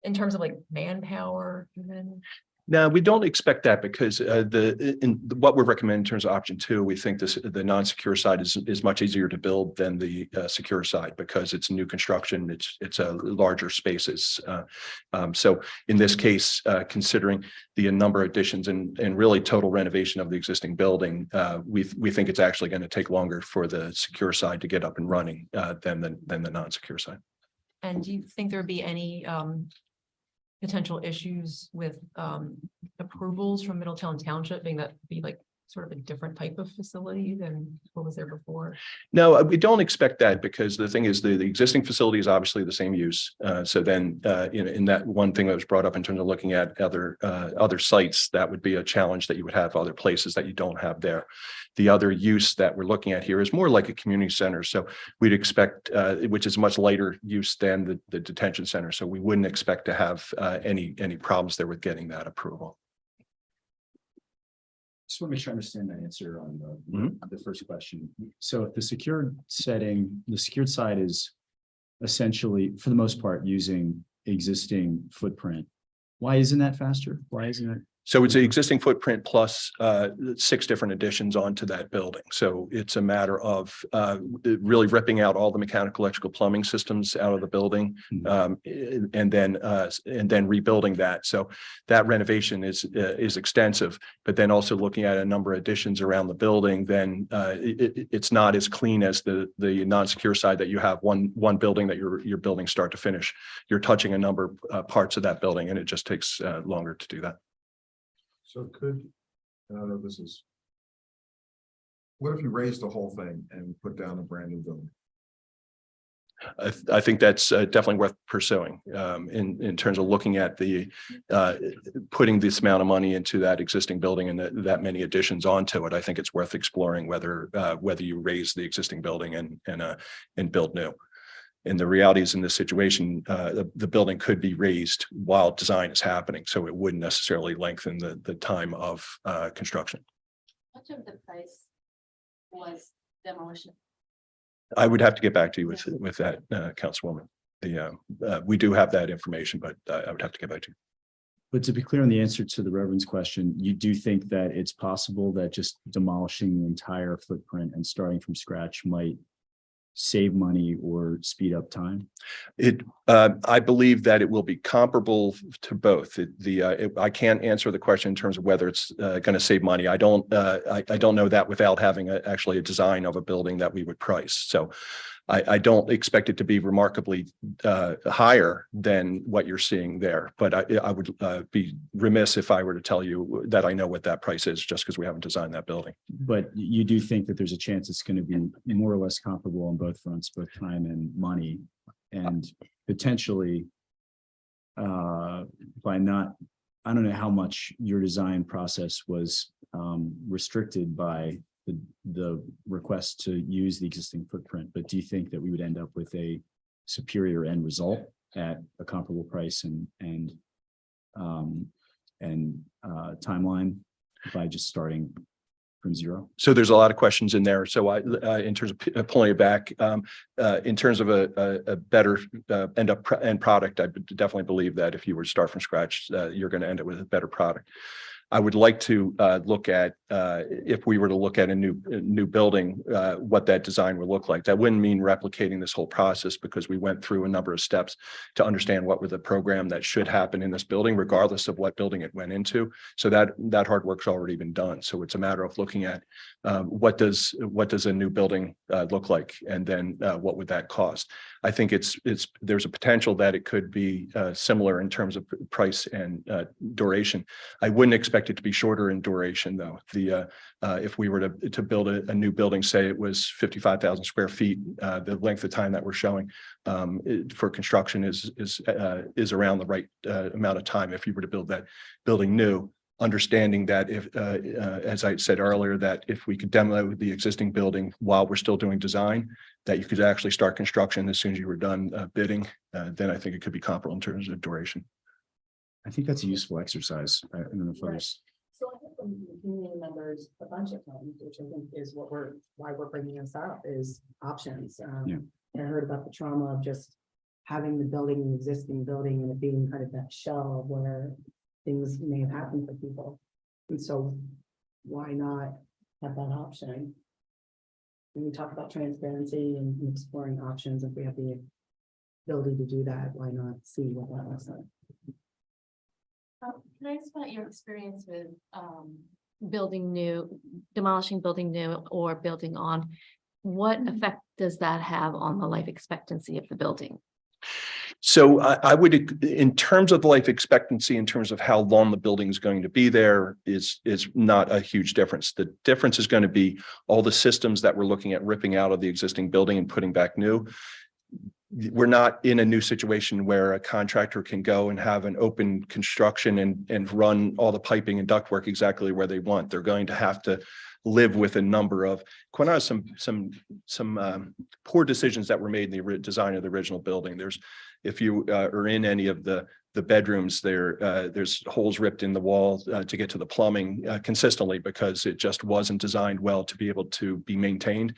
in terms of like manpower, even. No, we don't expect that, because what we're recommending in terms of option 2, we think the non-secure side is much easier to build than the secure side, because it's new construction, it's larger spaces. So in this case, considering the number of additions and really total renovation of the existing building, we think it's actually going to take longer for the secure side to get up and running than the non-secure side. And do you think there would be any potential issues with approvals from Middletown Township, being that be like sort of a different type of facility than what was there before? No, we don't expect that, because the thing is the existing facility is obviously the same use. So then in that one thing that was brought up in terms of looking at other sites, that would be a challenge that you would have other places that you don't have there. The other use that we're looking at here is more like a community center. So we'd expect, which is much lighter use than the detention center. So we wouldn't expect to have any problems there with getting that approval. Just want to make sure I understand that answer on the first question. So if the secured setting, the secured side is essentially, for the most part, using existing footprint. Why isn't that faster? Why isn't it? So it's an existing footprint plus 6 different additions onto that building. So it's a matter of really ripping out all the mechanical, electrical, plumbing systems out of the building, and then rebuilding that. So that renovation is extensive, but then also looking at a number of additions around the building. Then it's not as clean as the non-secure side, that you have one building that you're building start to finish. You're touching a number of parts of that building, and it just takes longer to do that. So and I don't know if this is, what if you raise the whole thing and put down a brand new building? I think that's definitely worth pursuing in terms of looking at the putting this amount of money into that existing building and that many additions onto it. I think it's worth exploring whether you raise the existing building and build new. And the reality is, in this situation, the building could be raised while design is happening, so it wouldn't necessarily lengthen the time of construction. Much of the price was demolition. I would have to get back to you with that, Councilwoman. We do have that information, but I would have to get back to you. But to be clear on the answer to the Reverend's question, you do think that it's possible that just demolishing the entire footprint and starting from scratch might save money or speed up time? I believe that it will be comparable to both. I can't answer the question in terms of whether it's going to save money. I don't know that without having actually a design of a building that we would price. So I don't expect it to be remarkably higher than what you're seeing there. But I would be remiss if I were to tell you that I know what that price is just because we haven't designed that building. But you do think that there's a chance it's going to be more or less comparable on both fronts, both time and money, and potentially by not, I don't know how much your design process was restricted by the request to use the existing footprint, but do you think that we would end up with a superior end result at a comparable price and timeline by just starting from zero? So there's a lot of questions in there. So in terms of pulling it back, in terms of a better end product, I definitely believe that if you were to start from scratch, you're going to end up with a better product. I would like to look at if we were to look at a new building, what that design would look like. That wouldn't mean replicating this whole process because we went through a number of steps to understand what were the program that should happen in this building, regardless of what building it went into. So that hard work's already been done. So it's a matter of looking at what does a new building look like, and then what would that cost. I think there's a potential that it could be similar in terms of price and duration. I wouldn't expect it to be shorter in duration, though. If we were to build a new building, say it was 55,000 square feet, the length of time that we're showing for construction is around the right amount of time. If you were to build that building new, understanding that if, as I said earlier, that if we could demo the existing building while we're still doing design, that you could actually start construction as soon as you were done bidding, then I think it could be comparable in terms of duration. I think that's a useful exercise. I don't know if others. So I think from the community members, a bunch of times, which I think is why we're bringing this up, is options. Yeah. I heard about the trauma of just having the building, the existing building, and it being kind of that shell of where things may have happened for people. And so why not have that option? When we talk about transparency and exploring options, if we have the ability to do that, why not see what that looks like? Can I ask about your experience with building new, demolishing building new or building on? What effect does that have on the life expectancy of the building? So I would, in terms of the life expectancy, in terms of how long the building is going to be there, is not a huge difference. The difference is going to be all the systems that we're looking at ripping out of the existing building and putting back new. We're not in a new situation where a contractor can go and have an open construction and run all the piping and ductwork exactly where they want. They're going to have to live with a number of some poor decisions that were made in the design of the original building. If you are in any of the bedrooms, there's holes ripped in the wall to get to the plumbing consistently because it just wasn't designed well to be able to be maintained.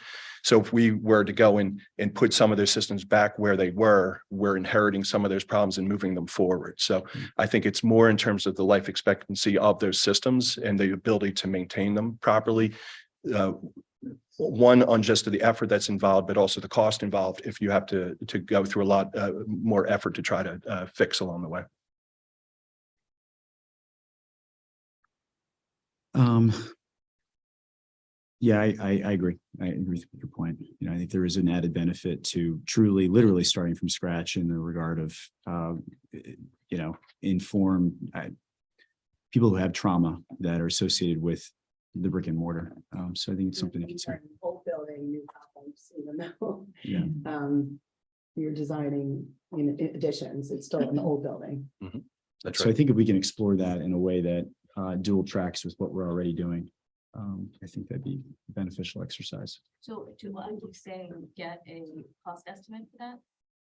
So if we were to go in and put some of those systems back where they were, we're inheriting some of those problems and moving them forward. So I think it's more in terms of the life expectancy of those systems and the ability to maintain them properly. One, on just the effort that's involved, but also the cost involved if you have to go through a lot more effort to try to fix along the way. Yeah, I agree. I agree with your point. You know, I think there is an added benefit to truly, literally starting from scratch in the regard of, inform people who have trauma that are associated with the brick and mortar. So I think it's something to consider. Old building, new problems, even though Yeah. You're designing additions, it's still an old building. That's So right. I think if we can explore that in a way that dual tracks with what we're already doing, I think that'd be a beneficial exercise. So to what you say, get a cost estimate for that?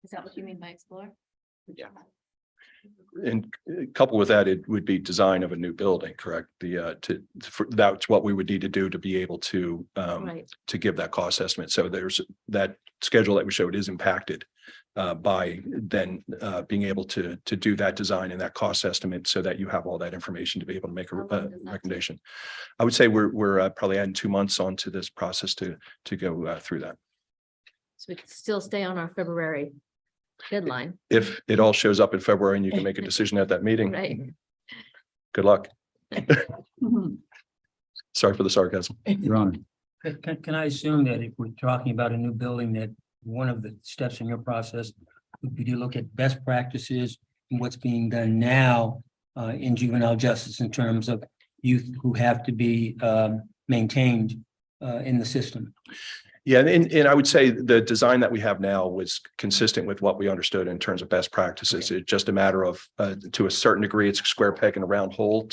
Is that what you mean by explore? Yeah. And coupled with that, it would be design of a new building, correct? That's what we would need to do to be able to Right. to give that cost estimate. So there's that schedule that we showed is impacted by then being able to do that design and that cost estimate so that you have all that information to be able to make a How long does that recommendation. I would say we're probably adding 2 months onto this process to go through that. So we could still stay on our February deadline, If it all shows up in February and you can make a decision at that meeting, right? good luck. Sorry for the sarcasm. Your Honor. Can I assume that if we're talking about a new building, that one of the steps in your process would be to look at best practices and what's being done now in juvenile justice in terms of youth who have to be maintained in the system? Yeah, and I would say the design that we have now was consistent with what we understood in terms of best practices. It's just a matter of, to a certain degree, it's a square peg in a round hole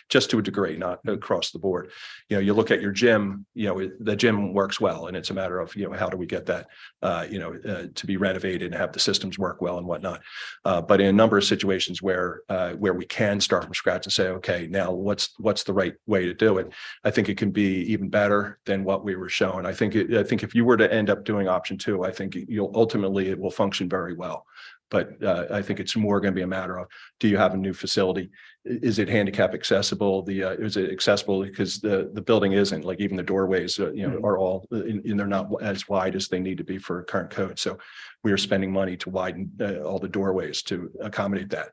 just to a degree, not across the board. You know, you look at your gym, you know, the gym works well, and it's a matter of, you know, how do we get that, to be renovated and have the systems work well and whatnot. But in a number of situations where we can start from scratch and say, okay, now what's the right way to do it? I think it can be even better than what we were shown. I think if you were to end up doing option 2, I think it will function very well. But I think it's more going to be a matter of, do you have a new facility? Is it handicap accessible? Is it accessible? Because the building isn't, like, even the doorways, are all, and they're not as wide as they need to be for current code. So we are spending money to widen all the doorways to accommodate that.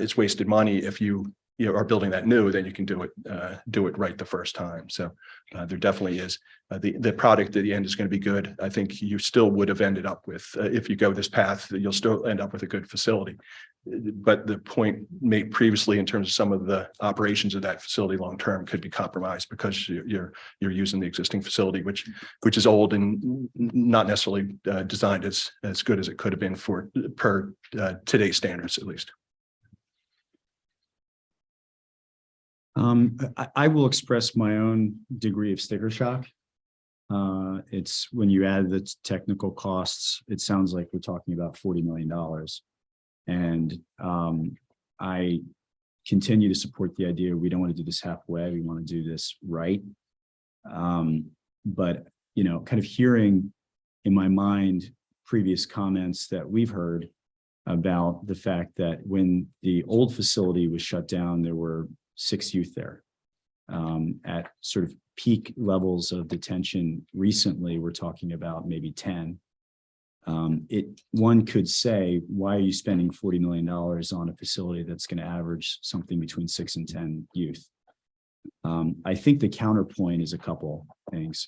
It's wasted money. If you are building that new, then you can do it right the first time. So there definitely is the product at the end is going to be good. I think you still would have ended up with, if you go this path, you'll still end up with a good facility. But the point made previously in terms of some of the operations of that facility long term could be compromised because you're using the existing facility, which is old and not necessarily designed as good as it could have been per today's standards, at least. I will express my own degree of sticker shock. It's when you add the technical costs, it sounds like we're talking about $40 million. And I continue to support the idea we don't want to do this halfway. We want to do this right. But, kind of hearing in my mind previous comments that we've heard about the fact that when the old facility was shut down, there were 6 youth there. At sort of peak levels of detention recently, we're talking about maybe 10. One could say, why are you spending $40 million on a facility that's going to average something between 6 and 10 youth? I think the counterpoint is a couple things.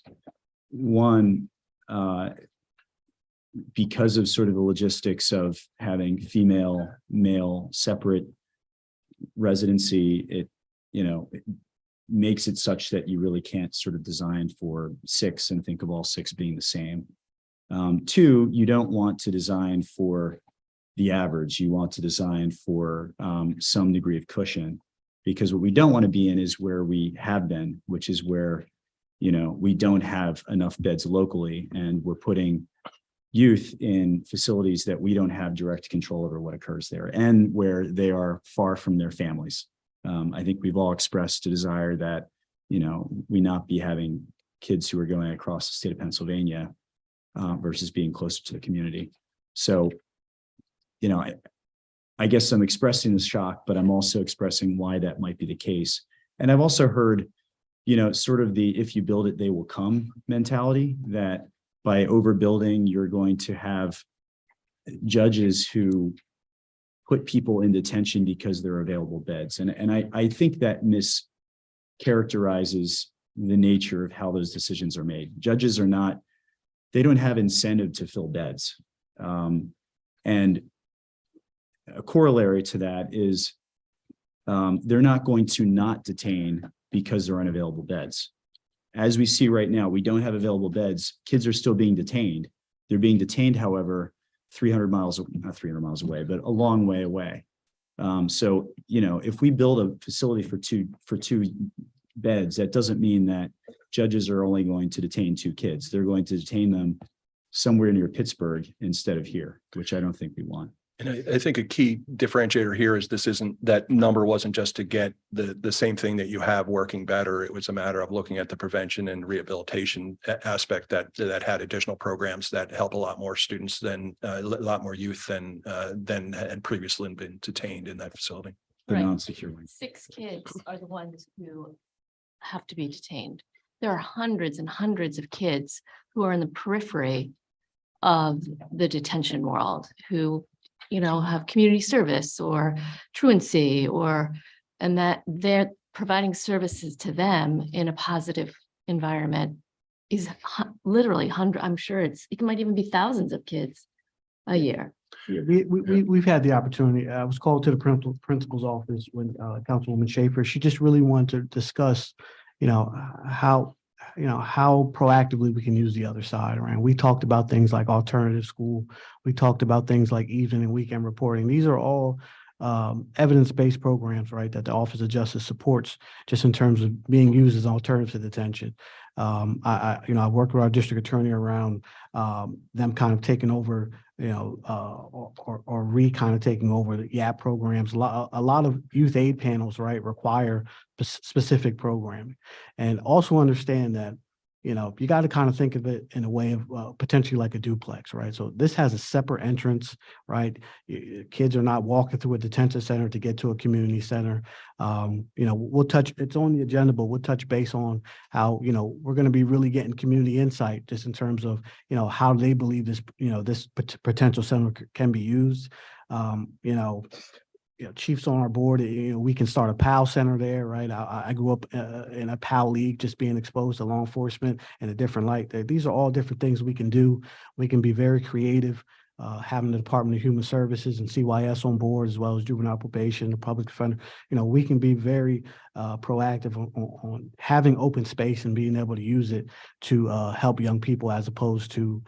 One, because of sort of the logistics of having female, male, separate residency, it makes it such that you really can't sort of design for 6 and think of all 6 being the same. 2, you don't want to design for the average. You want to design for some degree of cushion, because what we don't want to be in is where we have been, which is where, we don't have enough beds locally, and we're putting youth in facilities that we don't have direct control over what occurs there, and where they are far from their families. I think we've all expressed a desire that, we not be having kids who are going across the state of Pennsylvania versus being closer to the community. So, I guess I'm expressing the shock, but I'm also expressing why that might be the case. And I've also heard, sort of the, if you build it, they will come mentality, that by overbuilding, you're going to have judges who put people in detention because they're available beds. And I think that mischaracterizes the nature of how those decisions are made. Judges they don't have incentive to fill beds. And a corollary to that is they're not going to not detain because there aren't available beds. As we see right now, we don't have available beds. Kids are still being detained. They're being detained, however, not 300 miles away, but a long way away. So, if we build a facility for two beds, that doesn't mean that judges are only going to detain 2 kids. They're going to detain them somewhere near Pittsburgh instead of here, which I don't think we want. And I think a key differentiator here is that number wasn't just to get the same thing that you have working better. It was a matter of looking at the prevention and rehabilitation aspect that had additional programs that help a lot more students than a lot more youth than had previously been detained in that facility. The Right. non-secure one. 6 kids are the ones who have to be detained. There are hundreds and hundreds of kids who are in the periphery of the detention world who, you know, have community service or truancy and that they're providing services to them in a positive environment is literally I'm sure it might even be thousands of kids a year. Yeah, we've had the opportunity. I was called to the principal's office when Councilwoman Schaefer, she just really wanted to discuss, how proactively we can use the other side, right? We talked about things like alternative school. We talked about things like evening and weekend reporting. These are all evidence-based programs, right, that the Office of Justice supports just in terms of being used as alternatives to detention. I worked with our district attorney around them kind of taking over, or kind of taking over the YAP programs. A lot of youth aid panels, right, require specific programming, and also understand that, you got to kind of think of it in a way of potentially like a duplex, right? So this has a separate entrance, right? Kids are not walking through a detention center to get to a community center. We'll touch, it's on the agenda, but we'll touch base on how, we're going to be really getting community insight just in terms of, how they believe this, this potential center can be used. Chiefs on our board, we can start a PAL center there, right? I grew up in a PAL league, just being exposed to law enforcement in a different light. These are all different things we can do. We can be very creative, having the Department of Human Services and CYS on board, as well as juvenile probation, the public defender. We can be very proactive on having open space and being able to use it to help young people, as opposed to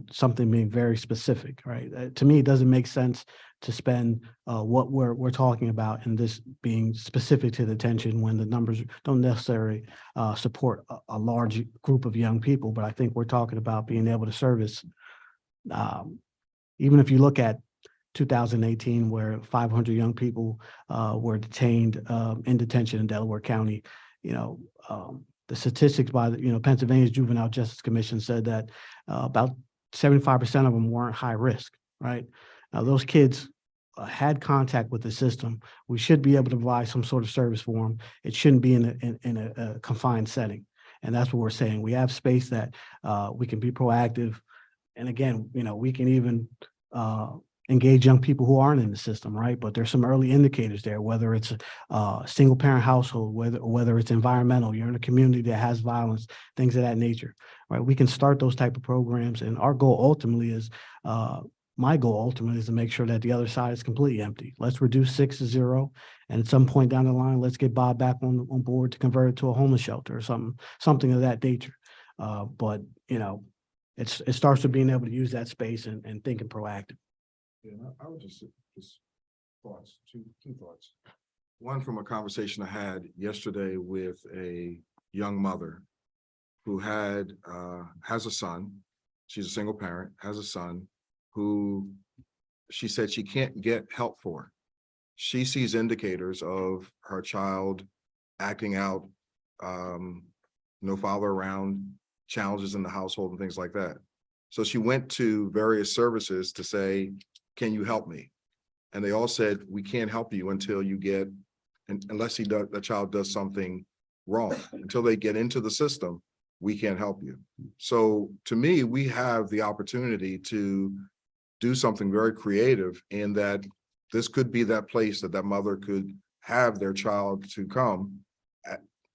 something being very specific, right? To me, it doesn't make sense to spend what we're talking about in this being specific to detention when the numbers don't necessarily support a large group of young people. But I think we're talking about being able to service, even if you look at 2018, where 500 young people were detained in detention in Delaware County, the statistics by the, Pennsylvania's Juvenile Justice Commission said that about 75% of them weren't high risk, right? Now, those kids had contact with the system. We should be able to provide some sort of service for them. It shouldn't be in a confined setting. And that's what we're saying. We have space that we can be proactive. And again, we can even engage young people who aren't in the system, right? But there's some early indicators there, whether it's a single parent household, whether it's environmental, you're in a community that has violence, things of that nature, right? We can start those type of programs. And our goal ultimately is, my goal ultimately is to make sure that the other side is completely empty. Let's reduce 6 to 0. And at some point down the line, let's get Bob back on board to convert it to a homeless shelter or something of that nature. But it starts with being able to use that space and thinking proactive. Yeah, I would just thoughts, two thoughts. One, from a conversation I had yesterday with a young mother who has a son. She's a single parent, has a son who she said she can't get help for. She sees indicators of her child acting out, no father around, challenges in the household and things like that. So she went to various services to say, can you help me? And they all said, we can't help you until you get, unless the child does something wrong. Until they get into the system, we can't help you. So to me, we have the opportunity to do something very creative in that this could be that place that mother could have their child to come,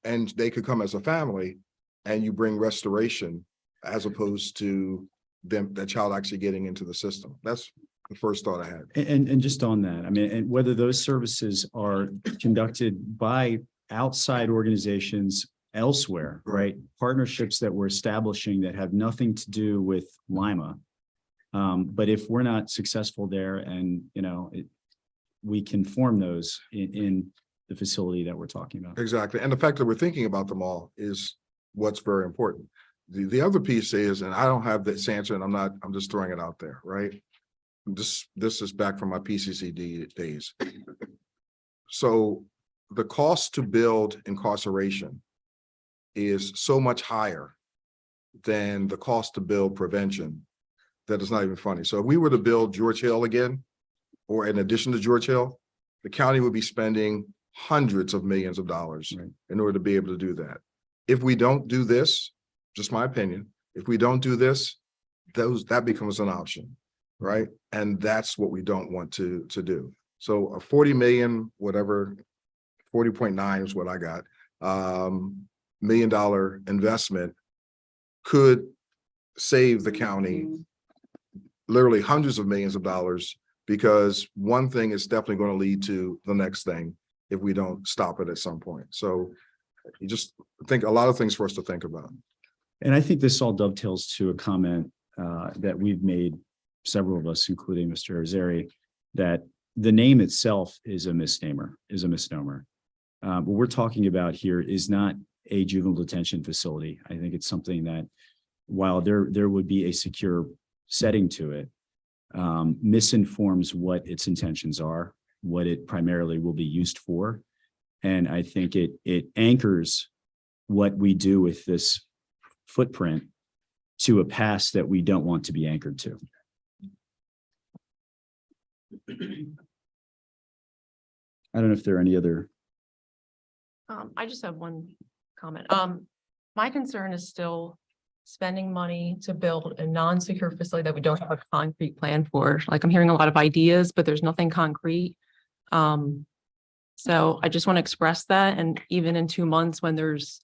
and they could come as a family, and you bring restoration as opposed to the child actually getting into the system. That's the first thought I had. And just on that, I mean, and whether those services are conducted by outside organizations elsewhere, right? Partnerships that we're establishing that have nothing to do with Lima. But if we're not successful there, and we can form those in the facility that we're talking about. Exactly. And the fact that we're thinking about them all is what's very important. The other piece is, and I don't have this answer, and I'm just throwing it out there, right? This is back from my PCCD days. So the cost to build incarceration is so much higher than the cost to build prevention that it's not even funny. So if we were to build George Hill again, or in addition to George Hill, the county would be spending hundreds of millions of dollars in order to be able to do that. If we don't do this, just my opinion, if we don't do this, that becomes an option, right? And that's what we don't want to do. So a 40 million, whatever, 40.9 is what I got, $1 million investment could save the county literally hundreds of millions of dollars, because one thing is definitely going to lead to the next thing if we don't stop it at some point. So you just think a lot of things for us to think about. And I think this all dovetails to a comment that we've made, several of us, including Mr. Arizari, that the name itself is a misnomer. What we're talking about here is not a juvenile detention facility. I think it's something that, while there would be a secure setting to it, misinforms what its intentions are, what it primarily will be used for. And I think it anchors what we do with this footprint to a past that we don't want to be anchored to. I don't know if there are any other. I just have one comment. My concern is still spending money to build a non-secure facility that we don't have a concrete plan for. Like, I'm hearing a lot of ideas, but there's nothing concrete. So I just want to express that. And even in 2 months, when there's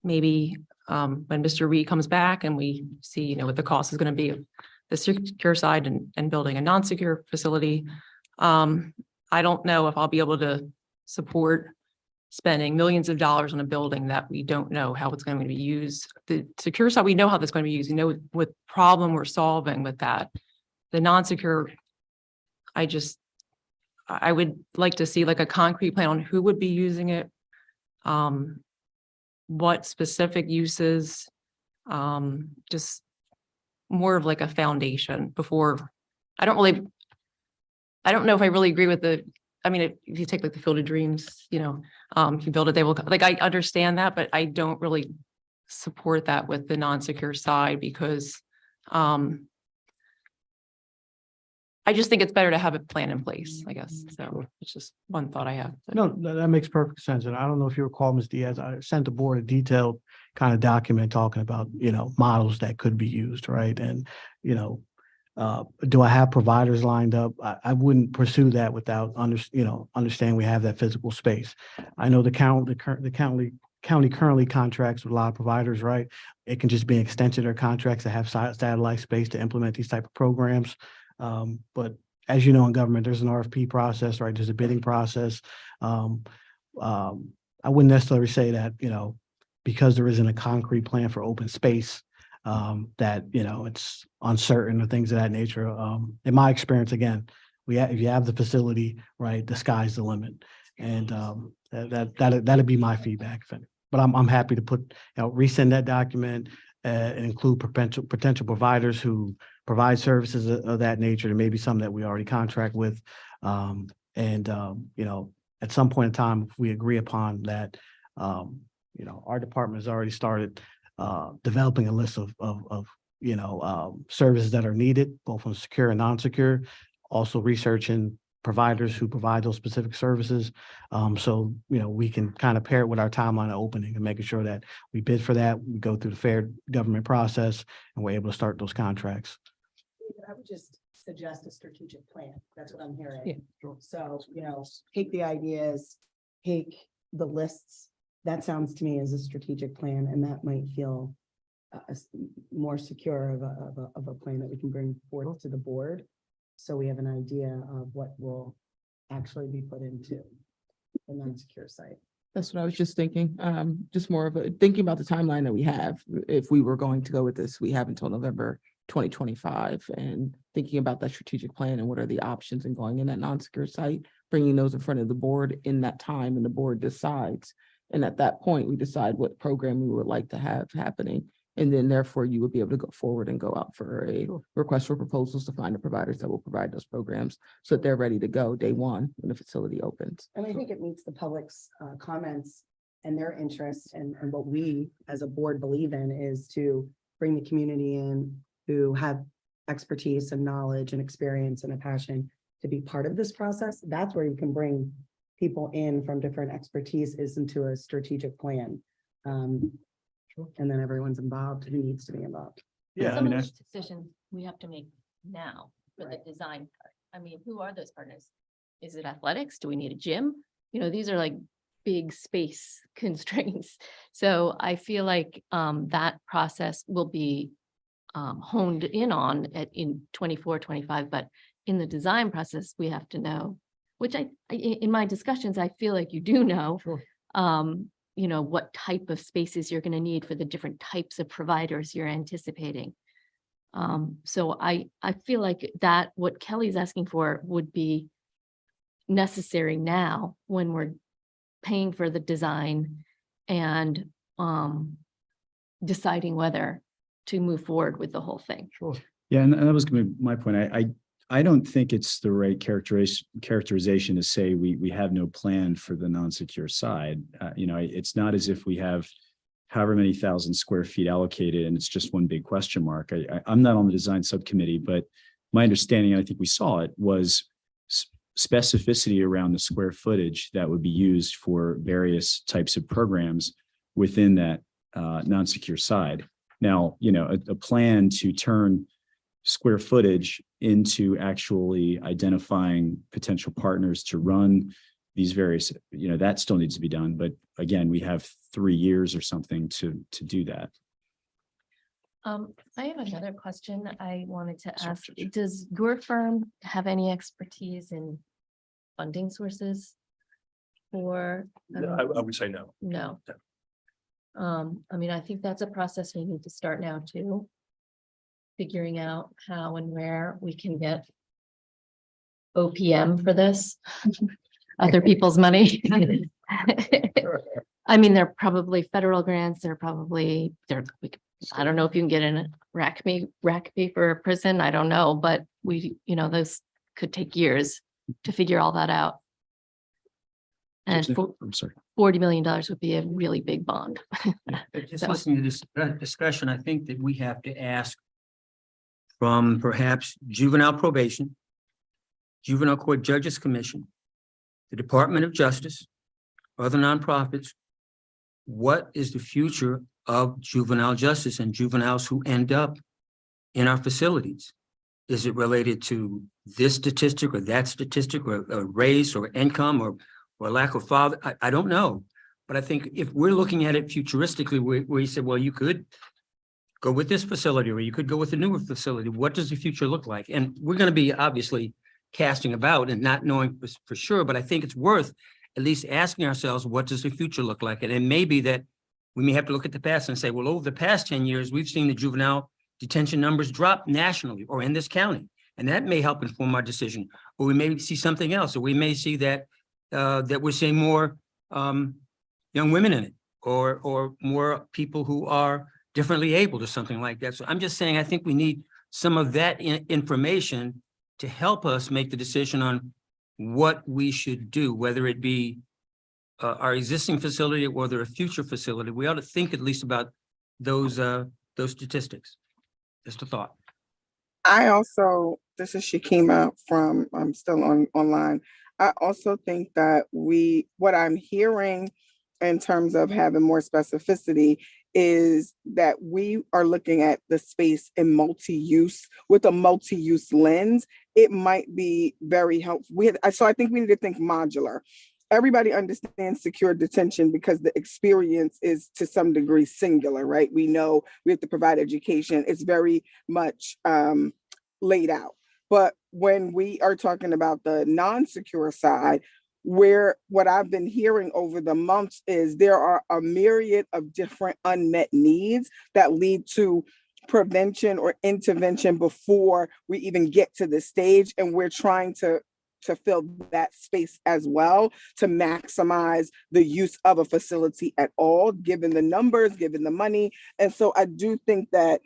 maybe when Mr. Reed comes back and we see, you know, what the cost is going to be of the secure side and building a non-secure facility, I don't know if I'll be able to support spending millions of dollars on a building that we don't know how it's going to be used. The secure side, we know how that's going to be used. We know what problem we're solving with that. The non-secure, I would like to see like a concrete plan on who would be using it, what specific uses, just more of like a foundation before. I don't know if I really agree with if you take like the Field of Dreams, you know, if you build it, they will, like, I understand that, but I don't really support that with the non-secure side, because I just think it's better to have a plan in place, I guess. So it's just one thought I have. No, that makes perfect sense. And I don't know if you recall, Ms. Diaz, I sent the board a detailed kind of document talking about, you know, models that could be used, right? And, you know, do I have providers lined up? I wouldn't pursue that without understand we have that physical space. I know the county currently contracts with a lot of providers, right? It can just be an extension of their contracts to have satellite space to implement these type of programs. But as you know, in government, there's an RFP process, right? There's a bidding process. I wouldn't necessarily say that, you know, because there isn't a concrete plan for open space, that, you know, it's uncertain or things of that nature. In my experience, again, if you have the facility, right, the sky's the limit. And that'd be my feedback. But I'm happy to resend that document and include potential providers who provide services of that nature. There may be some that we already contract with. You know, at some point in time, if we agree upon that, you know, our department has already started developing a list of services that are needed, both on secure and non-secure, also researching providers who provide those specific services. So, you know, we can kind of pair it with our timeline of opening and making sure that we bid for that, we go through the fair government process, and we're able to start those contracts. I would just suggest a strategic plan. That's what I'm hearing. Yeah, sure. So, you know, take the ideas, take the lists. That sounds to me as a strategic plan, and that might feel more secure of a plan that we can bring forth to the board. So we have an idea of what will actually be put into the non-secure site. That's what I was just thinking. Just more of thinking about the timeline that we have. If we were going to go with this, we have until November 2025, and thinking about that strategic plan and what are the options and going in that non-secure site, bringing those in front of the board in that time, and the board decides. And at that point, we decide what program we would like to have happening. And then therefore you would be able to go forward and go out for a request for proposals to find the providers that will provide those programs so that they're ready to go day one when the facility opens. And I think it meets the public's comments and their interests, and what we as a board believe in is to bring the community in who have expertise and knowledge and experience and a passion to be part of this process. That's where you can bring people in from different expertise is into a strategic plan. And then everyone's involved who needs to be involved. Yeah, I Some mean, of those decisions we have to make now for the design part. I mean, who are those partners? Is it athletics? Do we need a gym? These are like big space constraints. So I feel like that process will be honed in on in 24, 25, but in the design process, we have to know, which in my discussions, I feel like you do know. Sure. What type of spaces you're going to need for the different types of providers you're anticipating. So I feel like that what Kelly's asking for would be necessary now when we're paying for the design and deciding whether to move forward with the whole thing. Sure. Yeah, and that was gonna be my point. I don't think it's the right characterization to say we have no plan for the non-secure side. It's not as if we have however many thousand square feet allocated and it's just one big question mark. I'm not on the design subcommittee, but my understanding, and I think we saw it, was specificity around the square footage that would be used for various types of programs within that non-secure side. Now, a plan to turn square footage into actually identifying potential partners to run these various, that still needs to be done. But again, we have 3 years or something to do that. I have another question I wanted to Sure, ask. sure. Does your firm have any expertise in funding sources for? I would say no. No. I think that's a process we need to start now too. Figuring out how and where we can get OPM for this, other people's money. They're probably federal grants, I don't know if you can get in a RACP for a prison, I don't know, but those could take years to figure all that out. And I'm sorry. $40 million would be a really big bond. But just So- listening to this discussion, I think that we have to ask from perhaps juvenile probation, juvenile court judges commission, the Department of Justice, other nonprofits, what is the future of juvenile justice and juveniles who end up in our facilities? Is it related to this statistic or that statistic or race or income or lack of father? I don't know. But I think if we're looking at it futuristically, where you said, well, you could go with this facility or you could go with a newer facility. What does the future look like? And we're going to be obviously casting about and not knowing for sure, but I think it's worth at least asking ourselves, what does the future look like? And it may be that we may have to look at the past and say, well, over the past 10 years, we've seen the juvenile detention numbers drop nationally or in this county. And that may help inform our decision. Or we may see something else, or we may see that that we're seeing more young women in it, or more people who are differently able or something like that. So I'm just saying, I think we need some of that information to help us make the decision on what we should do, whether it be our existing facility or whether a future facility. We ought to think at least about those statistics. Just a thought. This is Shakima from, I'm still online. I also think that what I'm hearing in terms of having more specificity is that we are looking at the space in multi-use with a multi-use lens. It might be very helpful. So I think we need to think modular. Everybody understands secure detention because the experience is to some degree singular, right? We know we have to provide education. It's very much laid out. But when we are talking about the non-secure side, where what I've been hearing over the months is there are a myriad of different unmet needs that lead to prevention or intervention before we even get to the stage. And we're trying to fill that space as well to maximize the use of a facility at all, given the numbers, given the money. And so I do think that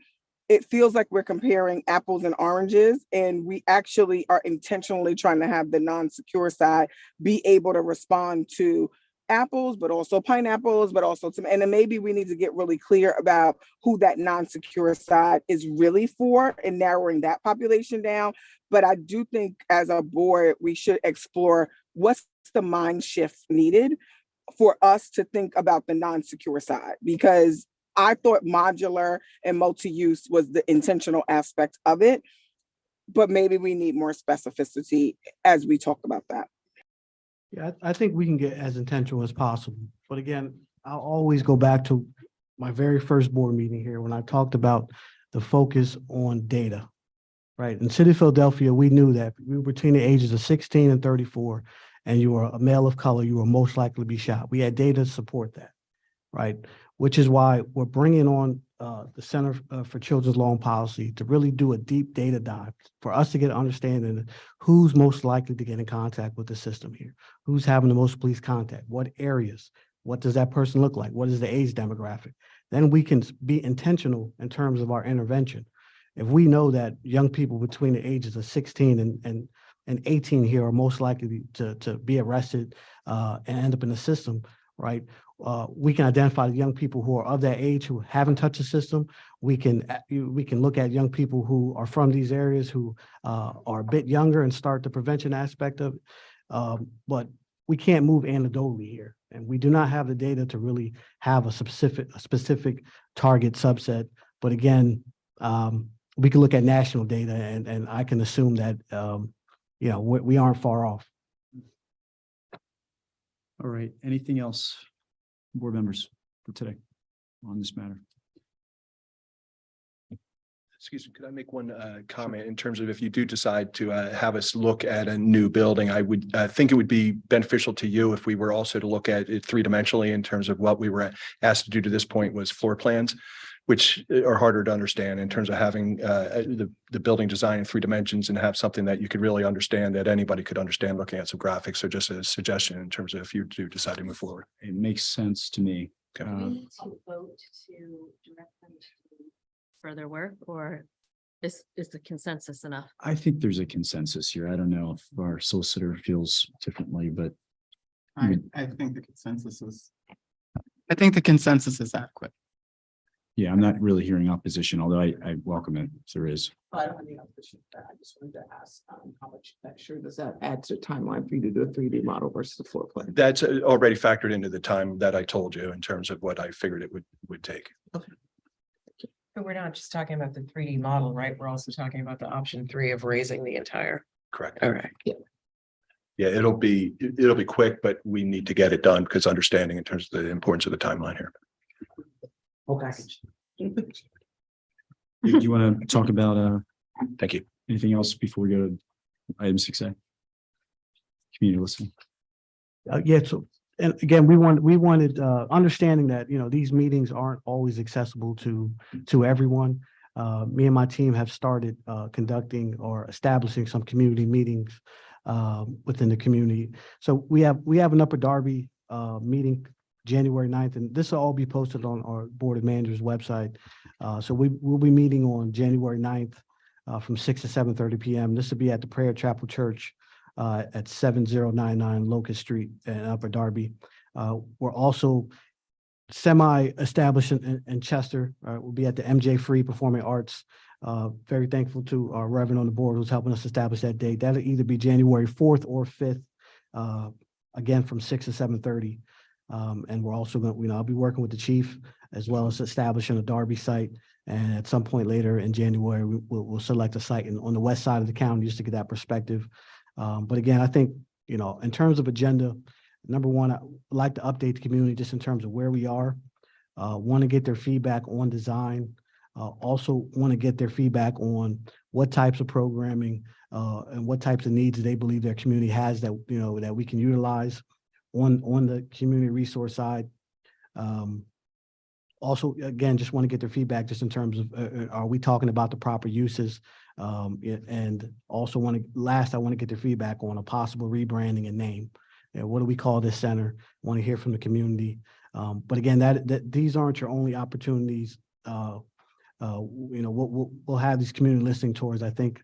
it feels like we're comparing apples and oranges, and we actually are intentionally trying to have the non-secure side be able to respond to apples, but also pineapples, but also and then maybe we need to get really clear about who that non-secure side is really for and narrowing that population down. But I do think as a board, we should explore what's the mind shift needed for us to think about the non-secure side, because I thought modular and multi-use was the intentional aspect of it, but maybe we need more specificity as we talk about that. Yeah, I think we can get as intentional as possible. But again, I'll always go back to my very first board meeting here when I talked about the focus on data. Right. In City of Philadelphia, we knew that we were between the ages of 16 and 34, and you were a male of color, you were most likely to be shot. We had data to support that. Right. Which is why we're bringing on the Center for Children's Law and Policy to really do a deep data dive for us to get an understanding of who's most likely to get in contact with the system here, who's having the most police contact, what areas, what does that person look like, what is the age demographic. Then we can be intentional in terms of our intervention. If we know that young people between the ages of 16 and 18 here are most likely to be arrested and end up in the system, right? We can identify the young people who are of that age who haven't touched the system. We can look at young people who are from these areas who are a bit younger and start the prevention aspect of it. But we can't move anecdotally here, and we do not have the data to really have a specific target subset. But again, we can look at national data, and I can assume that we aren't far off. All right. Anything else, board members, for today on this matter? Excuse me, could I make one comment in terms of if you do decide to have us look at a new building? I would think it would be beneficial to you if we were also to look at it three-dimensionally in terms of what we were asked to do to this point was floor plans, which are harder to understand in terms of having the building design in 3 dimensions and have something that you could really understand, that anybody could understand looking at some graphics. So just a suggestion in terms of if you do decide to move forward. It makes sense to me. Do we need to vote to direct them to further work, or is the consensus enough? I think there's a consensus here. I don't know if our solicitor feels differently, but I think the consensus is adequate. yeah, I'm not really hearing opposition, although I welcome it if there is. I don't have any opposition to that. I just wanted to ask how much extra does that add to the timeline for you to do a 3D model versus a floor plan? That's already factored into the time that I told you in terms of what I figured it would take. But we're not just talking about the 3D model, right? We're also talking about the option 3 of raising the entire. Correct. All right. Yeah, it'll be quick, but we need to get it done because understanding in terms of the importance of the timeline here. Okay. Do you want to talk about Thank you. anything else before we go to item 6A? Community listening. Yeah, so, and again, we wanted understanding that, these meetings aren't always accessible to everyone. Me and my team have started conducting or establishing some community meetings within the community. So we have an Upper Darby meeting January 9th, and this will all be posted on our Board of Managers website. So we'll be meeting on January 9th from 6 to 7:30 p.m. This will be at the Prayer Chapel Church at 7099 Locust Street in Upper Darby. We're also semi-established in Chester. We'll be at the MJ Free Performing Arts. Very thankful to our Reverend on the board who's helping us establish that date. That'll either be January 4th or 5th, again from 6 to 7:30. And we're also going to, I'll be working with the chief as well as establishing a Darby site. And at some point later in January, we'll select a site on the west side of the county just to get that perspective. But again, I think, in terms of agenda, number one, I'd like to update the community just in terms of where we are. Want to get their feedback on design. Also want to get their feedback on what types of programming and what types of needs they believe their community has that, that we can utilize on the community resource side. Also, again, just want to get their feedback just in terms of, are we talking about the proper uses? And also I want to get their feedback on a possible rebranding and name. What do we call this center? Want to hear from the community. But again, that these aren't your only opportunities. We'll have these community listening tours, I think,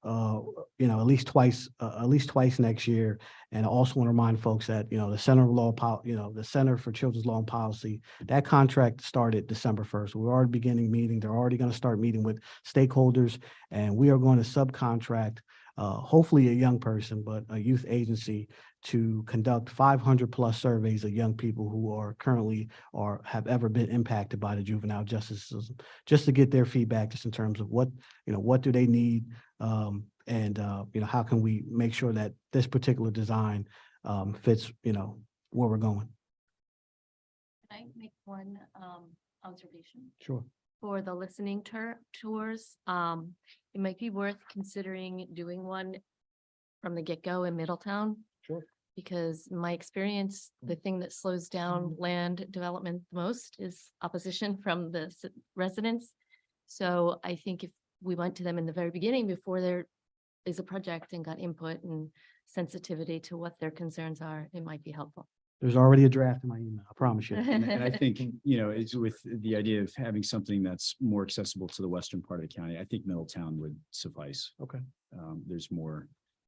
at least twice next year. And I also want to remind folks that, the the Center for Children's Law and Policy, that contract started December 1st. We're already beginning meeting. They're already going to start meeting with stakeholders, and we are going to subcontract hopefully a young person, but a youth agency to conduct 500+ surveys of young people who are currently or have ever been impacted by the juvenile justice system, just to get their feedback, just in terms of what do they need, and how can we make sure that this particular design fits where we're going. Can I make one observation? Sure. For the listening tours, it might be worth considering doing one from the get-go in Middletown. Sure. Because in my experience, the thing that slows down land development the most is opposition from the residents. So I think if we went to them in the very beginning before there is a project and got input and sensitivity to what their concerns are, it might be helpful. There's already a draft in my email, I promise you. And I think, it's with the idea of having something that's more accessible to the western part of the county. I think Middletown would suffice. Okay. There's more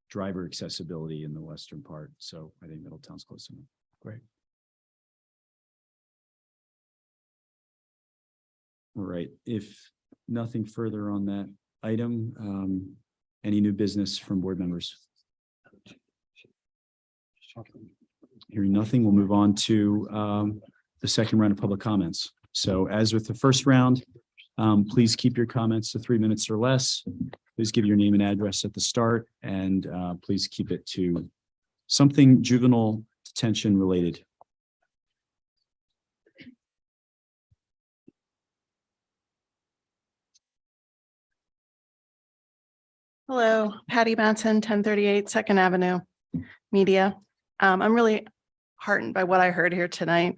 driver accessibility in the western part, so I think Middletown's close enough. Great. All right, if nothing further on that item, any new business from board members? Hearing nothing, we'll move on to the second round of public comments. So as with the first round, please keep your comments to 3 minutes or less. Please give your name and address at the start, and please keep it to something juvenile detention related. Hello, Patty Matson, 1038 Second Avenue Media. I'm really heartened by what I heard here tonight.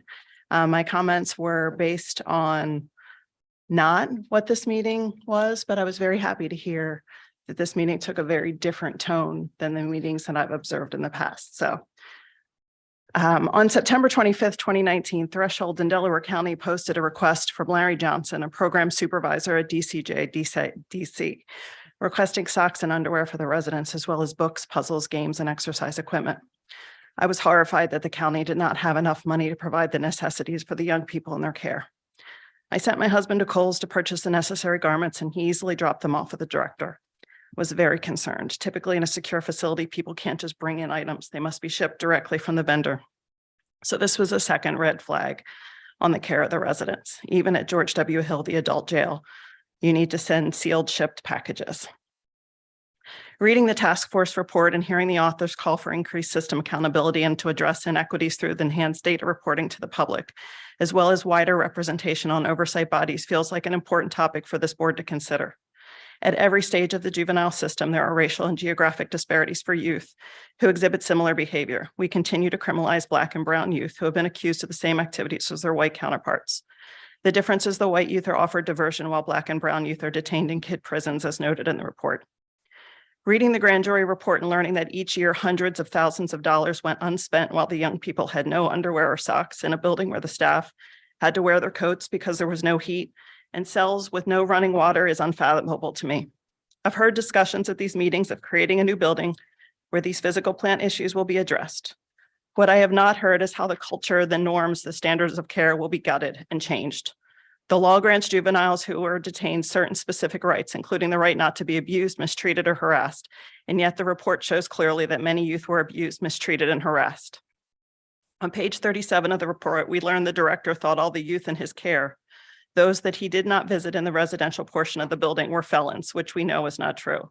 My comments were based on not what this meeting was, but I was very happy to hear that this meeting took a very different tone than the meetings that I've observed in the past. So on September 25th, 2019, Threshold in Delaware County posted a request from Larry Johnson, a program supervisor at DCJ DC, requesting socks and underwear for the residents, as well as books, puzzles, games, and exercise equipment. I was horrified that the county did not have enough money to provide the necessities for the young people in their care. I sent my husband to Kohl's to purchase the necessary garments, and he easily dropped them off with the director. Was very concerned. Typically in a secure facility, people can't just bring in items. They must be shipped directly from the vendor. So this was a second red flag on the care of the residents. Even at George W. Hill, the adult jail, you need to send sealed shipped packages. Reading the task force report and hearing the authors call for increased system accountability and to address inequities through the enhanced data reporting to the public, as well as wider representation on oversight bodies, feels like an important topic for this board to consider. At every stage of the juvenile system, there are racial and geographic disparities for youth who exhibit similar behavior. We continue to criminalize Black and brown youth who have been accused of the same activities as their white counterparts. The difference is the white youth are offered diversion while Black and brown youth are detained in kid prisons, as noted in the report. Reading the grand jury report and learning that each year hundreds of thousands of dollars went unspent while the young people had no underwear or socks in a building where the staff had to wear their coats because there was no heat, and cells with no running water is unfathomable to me. I've heard discussions at these meetings of creating a new building where these physical plant issues will be addressed. What I have not heard is how the culture, the norms, the standards of care will be gutted and changed. The law grants juveniles who are detained certain specific rights, including the right not to be abused, mistreated, or harassed. And yet the report shows clearly that many youth were abused, mistreated, and harassed. On page 37 of the report, we learned the director thought all the youth in his care, those that he did not visit in the residential portion of the building, were felons, which we know is not true.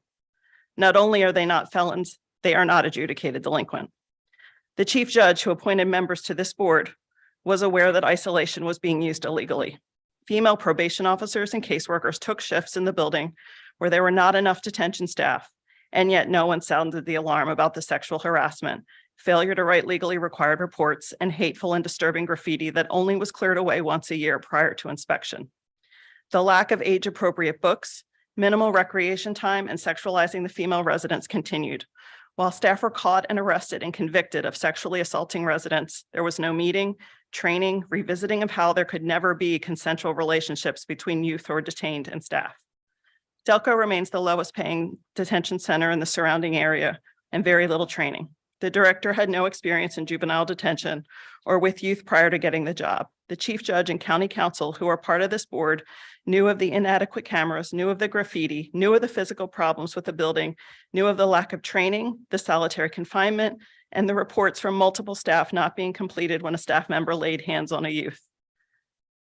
Not only are they not felons, they are not adjudicated delinquent. The chief judge who appointed members to this board was aware that isolation was being used illegally. Female probation officers and caseworkers took shifts in the building where there were not enough detention staff, and yet no one sounded the alarm about the sexual harassment, failure to write legally required reports, and hateful and disturbing graffiti that only was cleared away once a year prior to inspection. The lack of age-appropriate books, minimal recreation time, and sexualizing the female residents continued. While staff were caught and arrested and convicted of sexually assaulting residents, there was no meeting, training, revisiting of how there could never be consensual relationships between youth who are detained and staff. Delco remains the lowest paying detention center in the surrounding area and very little training. The director had no experience in juvenile detention or with youth prior to getting the job. The chief judge and county council who are part of this board knew of the inadequate cameras, knew of the graffiti, knew of the physical problems with the building, knew of the lack of training, the solitary confinement, and the reports from multiple staff not being completed when a staff member laid hands on a youth.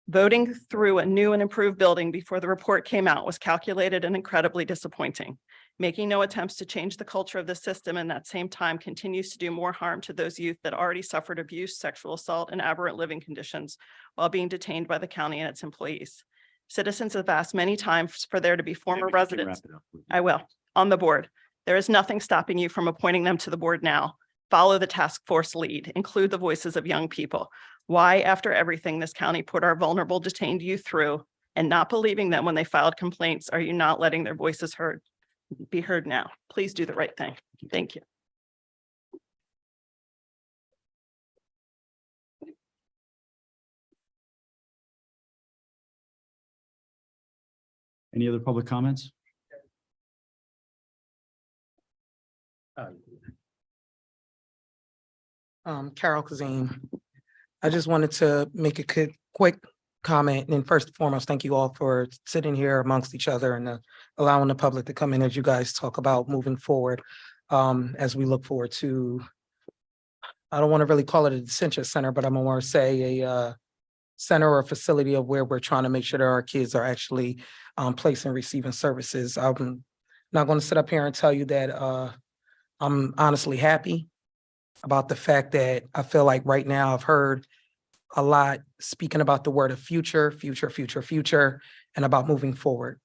Voting through a new and improved building before the report came out was calculated and incredibly disappointing. Making no attempts to change the culture of the system and at that same time continues to do more harm to those youth that already suffered abuse, sexual assault, and aberrant living conditions while being detained by the county and its employees. Citizens have asked many times for there to be former residents. I will, on the board. There is nothing stopping you from appointing them to the board now. Follow the task force lead, include the voices of young people. Why, after everything this county put our vulnerable detained youth through and not believing them when they filed complaints, are you not letting their voices be heard now? Please do the right thing. Thank you. Any other public comments? Carol Kazim. I just wanted to make a quick comment. And first and foremost, thank you all for sitting here amongst each other and allowing the public to come in as you guys talk about moving forward. As we look forward to, I don't want to really call it a detention center, but I'm going to say a center or facility of where we're trying to make sure that our kids are actually placed and receiving services. I'm not going to sit up here and tell you that I'm honestly happy about the fact that I feel like right now I've heard a lot speaking about the word of future, and about moving forward.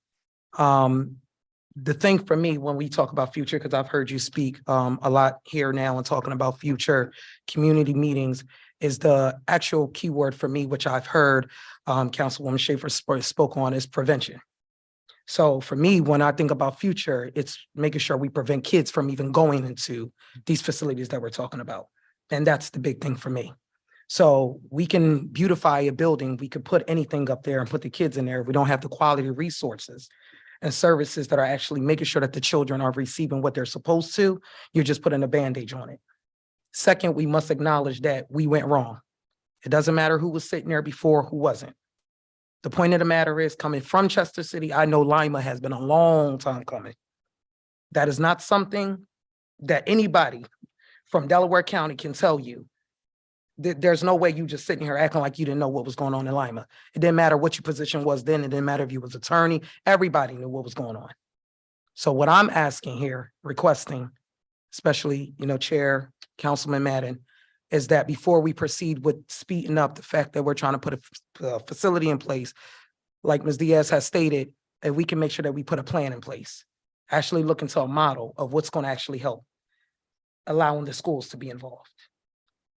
The thing for me when we talk about future, because I've heard you speak a lot here now and talking about future community meetings, is the actual keyword for me, which I've heard Councilwoman Schaefer spoke on, is prevention. So for me, when I think about future, it's making sure we prevent kids from even going into these facilities that we're talking about. And that's the big thing for me. So we can beautify a building, we could put anything up there and put the kids in there. We don't have the quality resources and services that are actually making sure that the children are receiving what they're supposed to. You're just putting a bandage on it. Second, we must acknowledge that we went wrong. It doesn't matter who was sitting there before, who wasn't. The point of the matter is, coming from Chester City, I know Lima has been a long time coming. That is not something that anybody from Delaware County can tell you. There's no way you just sitting here acting like you didn't know what was going on in Lima. It didn't matter what your position was then. It didn't matter if you was attorney. Everybody knew what was going on. So what I'm asking here, requesting, especially, Chair, Councilman Madden, is that before we proceed with speeding up the fact that we're trying to put a facility in place, like Ms. Diaz has stated, that we can make sure that we put a plan in place, actually look into a model of what's going to actually help allowing the schools to be involved.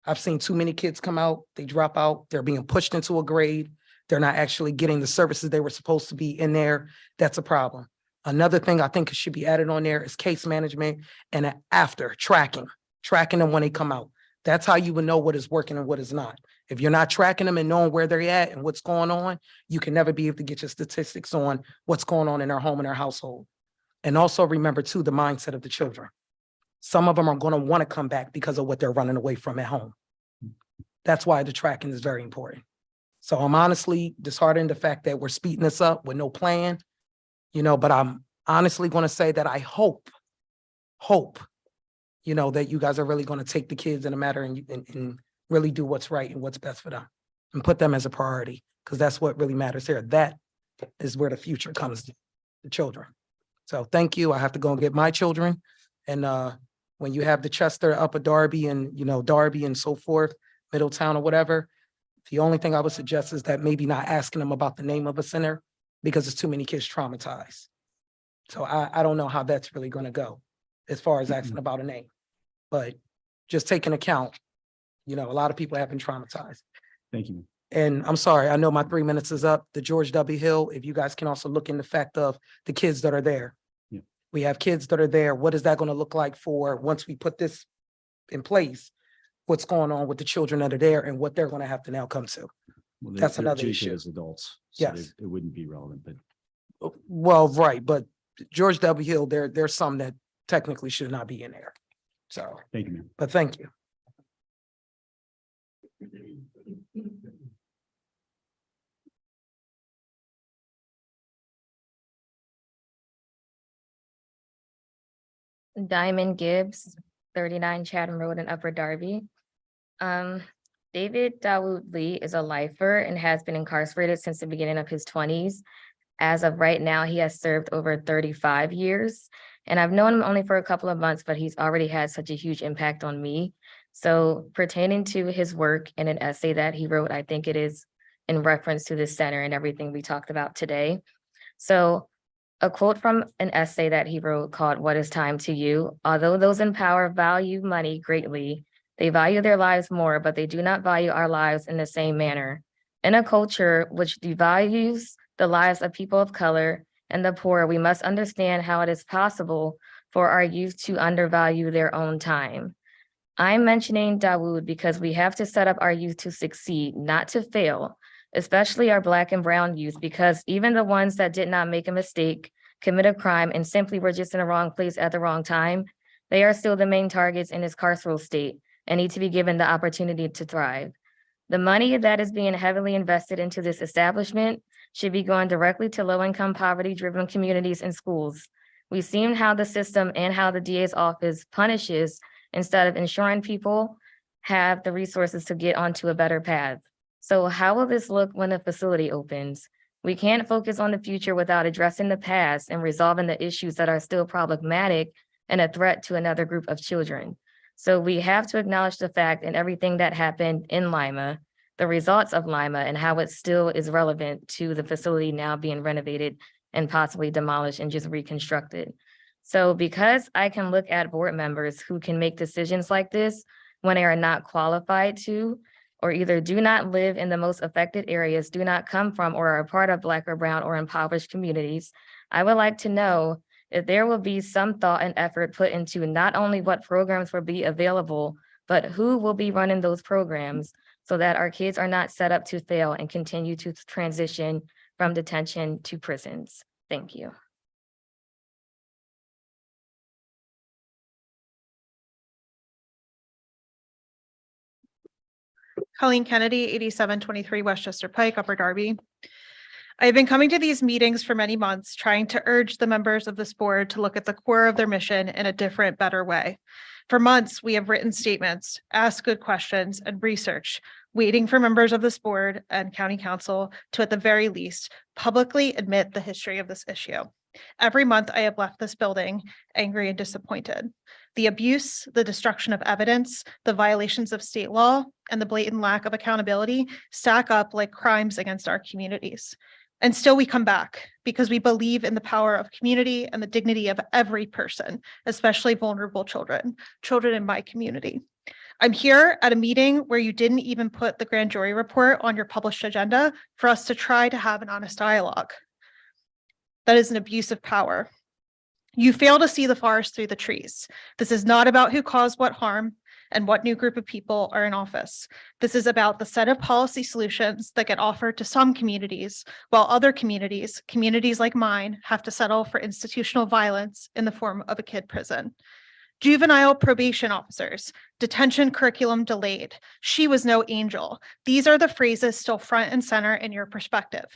I've seen too many kids come out, they drop out, they're being pushed into a grade, they're not actually getting the services they were supposed to be in there. That's a problem. Another thing I think should be added on there is case management and after tracking them when they come out. That's how you would know what is working and what is not. If you're not tracking them and knowing where they're at and what's going on, you can never be able to get your statistics on what's going on in their home and their household. And also remember too, the mindset of the children. Some of them are going to want to come back because of what they're running away from at home. That's why the tracking is very important. So I'm honestly disheartened the fact that we're speeding this up with no plan, but I'm honestly going to say that I hope, that you guys are really going to take the kids in a matter and really do what's right and what's best for them and put them as a priority, because that's what really matters here. That is where the future comes to, the children. So thank you. I have to go and get my children. And when you have the Chester, Upper Darby and, Darby and so forth, Middletown or whatever, the only thing I would suggest is that maybe not asking them about the name of a center because there's too many kids traumatized. So I don't know how that's really going to go as far as asking about a name, but just take into account, a lot of people have been traumatized. Thank you. And I'm sorry, I know my 3 minutes is up. The George W. Hill, if you guys can also look in the fact of the kids that are there. Yeah. We have kids that are there. What is that going to look like for once we put this in place? What's going on with the children that are there and what they're going to have to now come to? Well, That's they're another adjudicated issue. as adults. So Yes. it wouldn't be relevant, but Well, right, but George W. Hill, there's some that technically should not be in there. So, thank you, ma'am. but thank you. Diamond Gibbs, 39 Chatham Road in Upper Darby. David Dawood Lee is a lifer and has been incarcerated since the beginning of his 20s. As of right now, he has served over 35 years. And I've known him only for a couple of months, but he's already had such a huge impact on me. So pertaining to his work in an essay that he wrote, I think it is in reference to this center and everything we talked about today. So a quote from an essay that he wrote called "What is Time to You?" Although those in power value money greatly, they value their lives more, but they do not value our lives in the same manner. In a culture which devalues the lives of people of color and the poor, we must understand how it is possible for our youth to undervalue their own time. I'm mentioning Dawood because we have to set up our youth to succeed, not to fail, especially our Black and brown youth, because even the ones that did not make a mistake, commit a crime, and simply were just in the wrong place at the wrong time, they are still the main targets in this carceral state and need to be given the opportunity to thrive. The money that is being heavily invested into this establishment should be going directly to low-income, poverty-driven communities and schools. We've seen how the system and how the DA's office punishes instead of ensuring people have the resources to get onto a better path. So how will this look when the facility opens? We can't focus on the future without addressing the past and resolving the issues that are still problematic and a threat to another group of children. So we have to acknowledge the fact and everything that happened in Lima, the results of Lima, and how it still is relevant to the facility now being renovated and possibly demolished and just reconstructed. So because I can look at board members who can make decisions like this when they are not qualified to, or either do not live in the most affected areas, do not come from or are a part of Black or brown or impoverished communities, I would like to know if there will be some thought and effort put into not only what programs will be available, but who will be running those programs so that our kids are not set up to fail and continue to transition from detention to prisons. Thank you. Colleen Kennedy, 8723 Westchester Pike, Upper Darby. I have been coming to these meetings for many months, trying to urge the members of this board to look at the core of their mission in a different, better way. For months, we have written statements, asked good questions, and researched, waiting for members of this board and county council to, at the very least, publicly admit the history of this issue. Every month, I have left this building angry and disappointed. The abuse, the destruction of evidence, the violations of state law, and the blatant lack of accountability stack up like crimes against our communities. And still we come back because we believe in the power of community and the dignity of every person, especially vulnerable children in my community. I'm here at a meeting where you didn't even put the grand jury report on your published agenda for us to try to have an honest dialogue. That is an abuse of power. You fail to see the forest through the trees. This is not about who caused what harm and what new group of people are in office. This is about the set of policy solutions that get offered to some communities, while other communities like mine, have to settle for institutional violence in the form of a kid prison. Juvenile probation officers, detention curriculum delayed. She was no angel. These are the phrases still front and center in your perspective.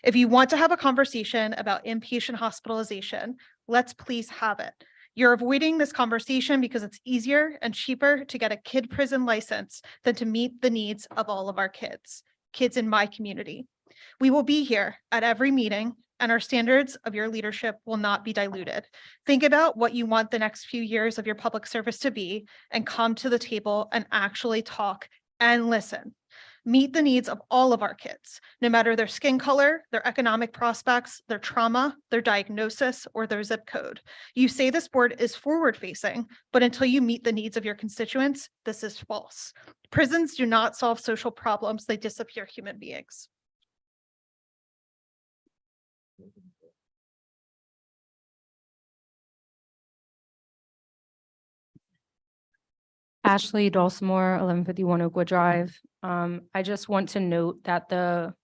If you want to have a conversation about inpatient hospitalization, let's please have it. You're avoiding this conversation because it's easier and cheaper to get a kid prison license than to meet the needs of all of our kids in my community. We will be here at every meeting, and our standards of your leadership will not be diluted. Think about what you want the next few years of your public service to be, and come to the table and actually talk and listen. Meet the needs of all of our kids, no matter their skin color, their economic prospects, their trauma, their diagnosis, or their zip code. You say this board is forward-facing, but until you meet the needs of your constituents, this is false. Prisons do not solve social problems, they disappear human beings. Ashley Dulcimore, 1151 Oakwood Drive. I just want to note that the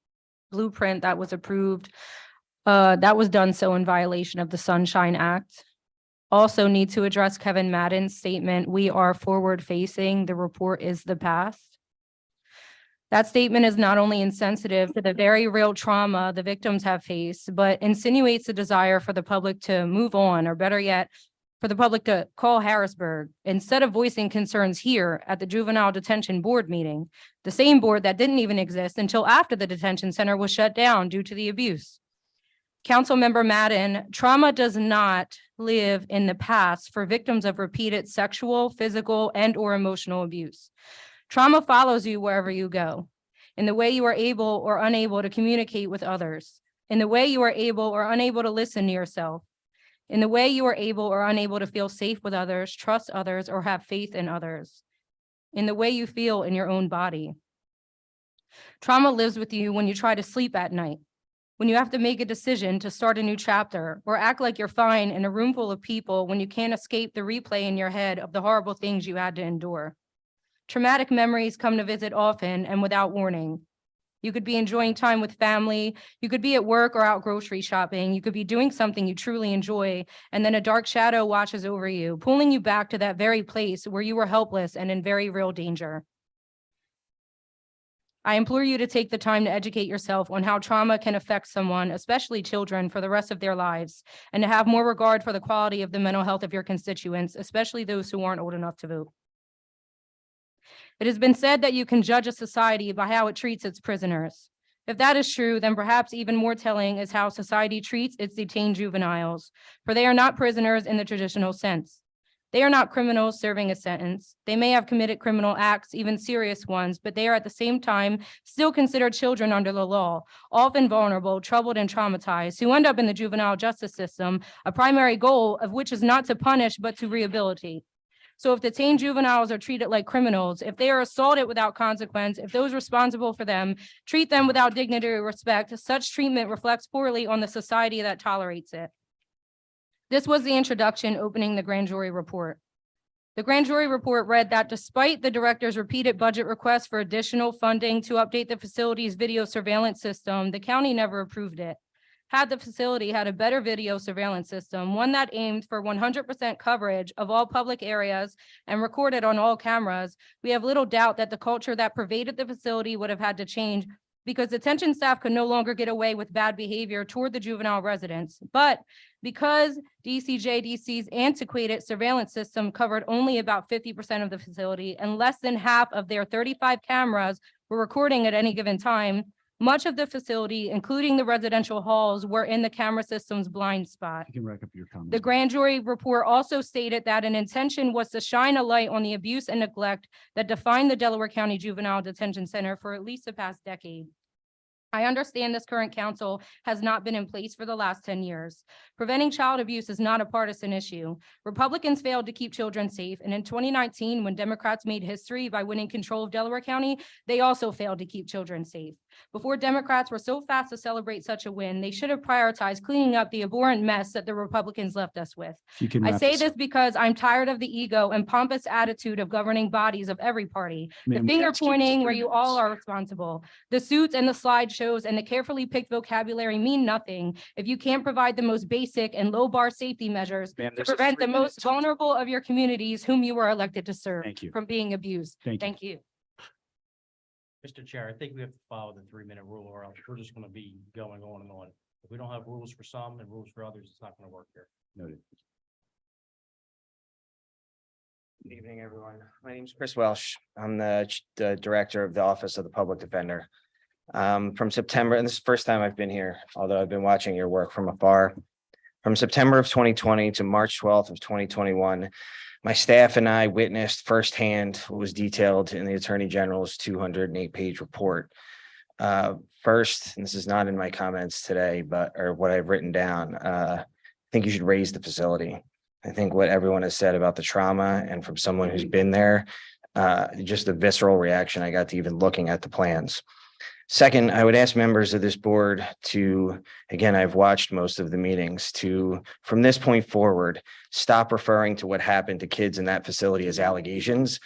blueprint that was approved, that was done so in violation of the Sunshine Act. Also need to address Kevin Madden's statement, "We are forward facing, the report is the past." That statement is not only insensitive to the very real trauma the victims have faced, but insinuates a desire for the public to move on, or better yet, for the public to call Harrisburg instead of voicing concerns here at the Juvenile Detention Board meeting, the same board that didn't even exist until after the detention center was shut down due to the abuse. Councilmember Madden, trauma does not live in the past for victims of repeated sexual, physical, and/or emotional abuse. Trauma follows you wherever you go, in the way you are able or unable to communicate with others, in the way you are able or unable to listen to yourself, in the way you are able or unable to feel safe with others, trust others, or have faith in others, in the way you feel in your own body. Trauma lives with you when you try to sleep at night, when you have to make a decision to start a new chapter, or act like you're fine in a room full of people when you can't escape the replay in your head of the horrible things you had to endure. Traumatic memories come to visit often and without warning. You could be enjoying time with family. You could be at work or out grocery shopping. You could be doing something you truly enjoy, and then a dark shadow washes over you, pulling you back to that very place where you were helpless and in very real danger. I implore you to take the time to educate yourself on how trauma can affect someone, especially children, for the rest of their lives, and to have more regard for the quality of the mental health of your constituents, especially those who aren't old enough to vote. It has been said that you can judge a society by how it treats its prisoners. If that is true, then perhaps even more telling is how society treats its detained juveniles, for they are not prisoners in the traditional sense. They are not criminals serving a sentence. They may have committed criminal acts, even serious ones, but they are at the same time still considered children under the law, often vulnerable, troubled, and traumatized, who end up in the juvenile justice system, a primary goal of which is not to punish, but to rehabilitate. So if detained juveniles are treated like criminals, if they are assaulted without consequence, if those responsible for them treat them without dignity or respect, such treatment reflects poorly on the society that tolerates it. This was the introduction opening the grand jury report. The grand jury report read that despite the director's repeated budget requests for additional funding to update the facility's video surveillance system, the county never approved it. Had the facility had a better video surveillance system, one that aimed for 100% coverage of all public areas and recorded on all cameras, we have little doubt that the culture that pervaded the facility would have had to change, because detention staff could no longer get away with bad behavior toward the juvenile residents. But because DCJDC's antiquated surveillance system covered only about 50% of the facility and less than half of their 35 cameras were recording at any given time, much of the facility, including the residential halls, were in the camera system's blind spot. You can wrap up your comments. The grand jury report also stated that an intention was to shine a light on the abuse and neglect that defined the Delaware County Juvenile Detention Center for at least the past decade. I understand this current council has not been in place for the last 10 years. Preventing child abuse is not a partisan issue. Republicans failed to keep children safe, and in 2019, when Democrats made history by winning control of Delaware County, they also failed to keep children safe. Before Democrats were so fast to celebrate such a win, they should have prioritized cleaning up the abhorrent mess that the Republicans left us with. If you can I wrap say this this up. because I'm tired of the ego and pompous attitude of governing bodies of every party, the Ma'am, finger let's keep it to pointing where 3 you all minutes. are responsible. The suits and the slideshows and the carefully picked vocabulary mean nothing if you can't provide the most basic and low bar safety measures Ma'am, to there's a prevent the 3-minute most vulnerable of your communities whom you were elected to serve Thank you. from being abused. Thank you. Thank you. Mr. Chair, I think we have to follow the 3-minute rule, or else we're just gonna be going on and on. If we don't have rules for some and rules for others, it's not gonna work here. Noted. Good evening, everyone. My name is Chris Welsh. I'm the Director of the Office of the Public Defender. From September, and this is the first time I've been here, although I've been watching your work from afar. From September of 2020 to March 12th of 2021, my staff and I witnessed firsthand what was detailed in the Attorney General's 208-page report. First, and this is not in my comments today, or what I've written down, I think you should raise the facility. I think what everyone has said about the trauma, and from someone who's been there, just the visceral reaction I got to even looking at the plans. Second, I would ask members of this board to, again, I've watched most of the meetings, to, from this point forward, stop referring to what happened to kids in that facility as allegations.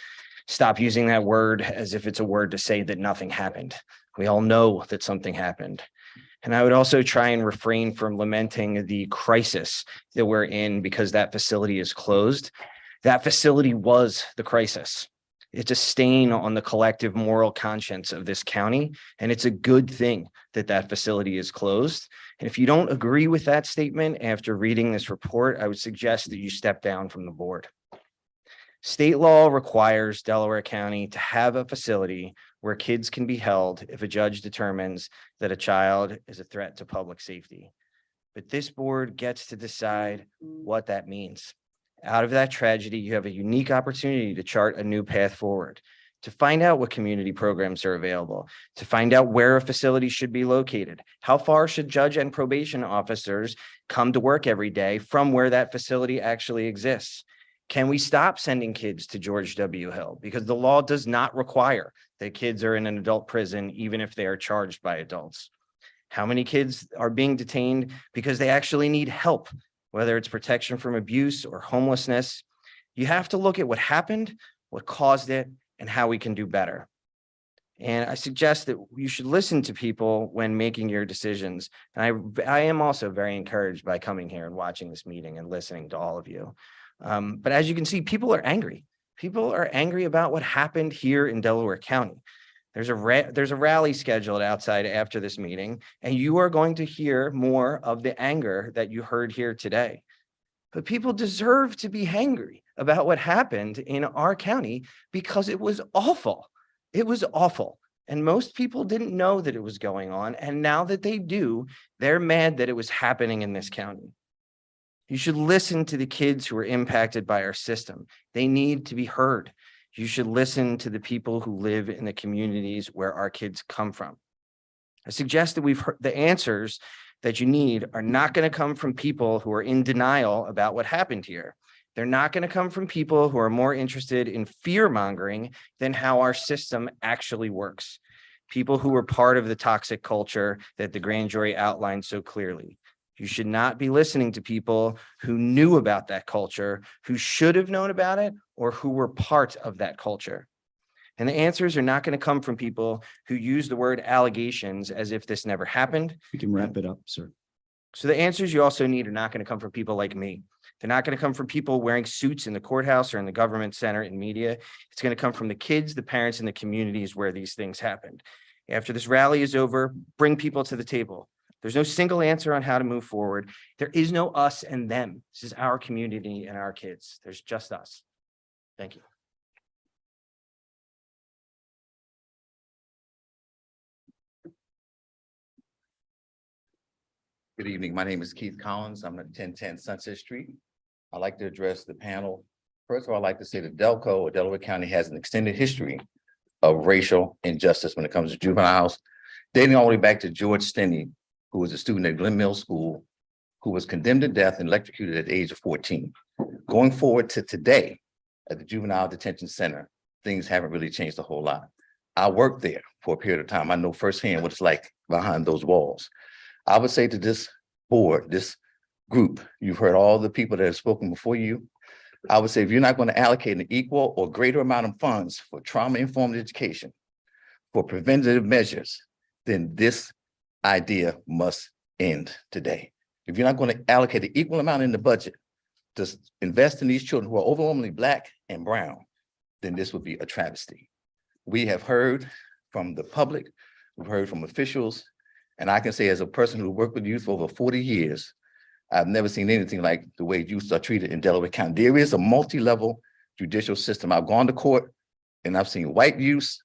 Stop using that word as if it's a word to say that nothing happened. We all know that something happened. And I would also try and refrain from lamenting the crisis that we're in because that facility is closed. That facility was the crisis. It's a stain on the collective moral conscience of this county, and it's a good thing that that facility is closed. And if you don't agree with that statement after reading this report, I would suggest that you step down from the board. State law requires Delaware County to have a facility where kids can be held if a judge determines that a child is a threat to public safety. But this board gets to decide what that means. Out of that tragedy, you have a unique opportunity to chart a new path forward, to find out what community programs are available, to find out where a facility should be located. How far should judge and probation officers come to work every day from where that facility actually exists? Can we stop sending kids to George W. Hill? Because the law does not require that kids are in an adult prison, even if they are charged by adults. How many kids are being detained because they actually need help, whether it's protection from abuse or homelessness? You have to look at what happened, what caused it, and how we can do better. And I suggest that you should listen to people when making your decisions. And I am also very encouraged by coming here and watching this meeting and listening to all of you. But as you can see, people are angry. People are angry about what happened here in Delaware County. There's a rally scheduled outside after this meeting, and you are going to hear more of the anger that you heard here today. But people deserve to be angry about what happened in our county because it was awful. It was awful. And most people didn't know that it was going on. And now that they do, they're mad that it was happening in this county. You should listen to the kids who are impacted by our system. They need to be heard. You should listen to the people who live in the communities where our kids come from. I suggest that the answers that you need are not going to come from people who are in denial about what happened here. They're not going to come from people who are more interested in fear mongering than how our system actually works. People who were part of the toxic culture that the grand jury outlined so clearly. You should not be listening to people who knew about that culture, who should have known about it, or who were part of that culture. And the answers are not going to come from people who use the word allegations as if this never happened. We can wrap it up, sir. So the answers you also need are not going to come from people like me. They're not going to come from people wearing suits in the courthouse or in the government center and media. It's going to come from the kids, the parents, and the communities where these things happened. After this rally is over, bring people to the table. There's no single answer on how to move forward. There is no us and them. This is our community and our kids. There's just us. Thank you. Good evening. My name is Keith Collins. I'm at 1010 Sunset Street. I'd like to address the panel. First of all, I'd like to say that Delco or Delaware County has an extended history of racial injustice when it comes to juveniles, dating all the way back to George Stinney, who was a student at Glen Mill School, who was condemned to death and electrocuted at the age of 14. Going forward to today at the Juvenile Detention Center, things haven't really changed a whole lot. I worked there for a period of time. I know firsthand what it's like behind those walls. I would say to this board, this group, you've heard all the people that have spoken before you. I would say if you're not going to allocate an equal or greater amount of funds for trauma-informed education, for preventative measures, then this idea must end today. If you're not going to allocate an equal amount in the budget to invest in these children who are overwhelmingly Black and brown, then this would be a travesty. We have heard from the public, we've heard from officials, and I can say as a person who worked with youth for over 40 years, I've never seen anything like the way youth are treated in Delaware County. There is a multi-level judicial system. I've gone to court and I've seen white youth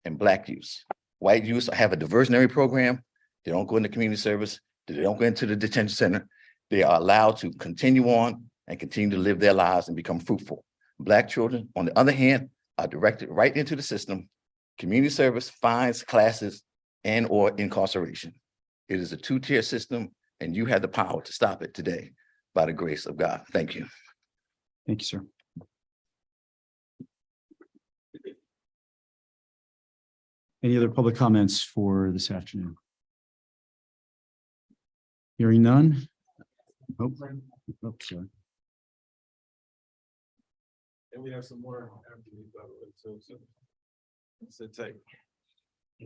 and Black youth. White youth have a diversionary program. They don't go into community service. They don't go into the detention center. They are allowed to continue on and continue to live their lives and become fruitful. Black children, on the other hand, are directed right into the system, community service, fines, classes, and or incarceration. It is a two-tier system, and you have the power to stop it today by the grace of God. Thank you. Thank you, sir. Any other public comments for this afternoon? Hearing none? Oh, sorry. And we have some more after we sit tight.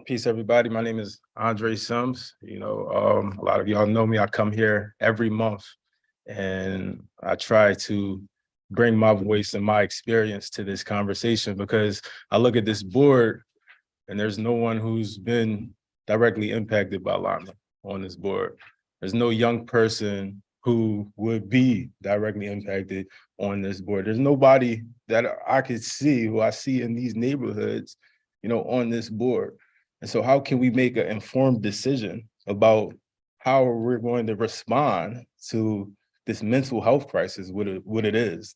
Peace, everybody. My name is Andre Sims. You know, a lot of y'all know me. I come here every month and I try to bring my voice and my experience to this conversation, because I look at this board and there's no one who's been directly impacted by Lima on this board. There's no young person who would be directly impacted on this board. There's nobody that I could see, who I see in these neighborhoods, you know, on this board. And so how can we make an informed decision about how we're going to respond to this mental health crisis, what it is,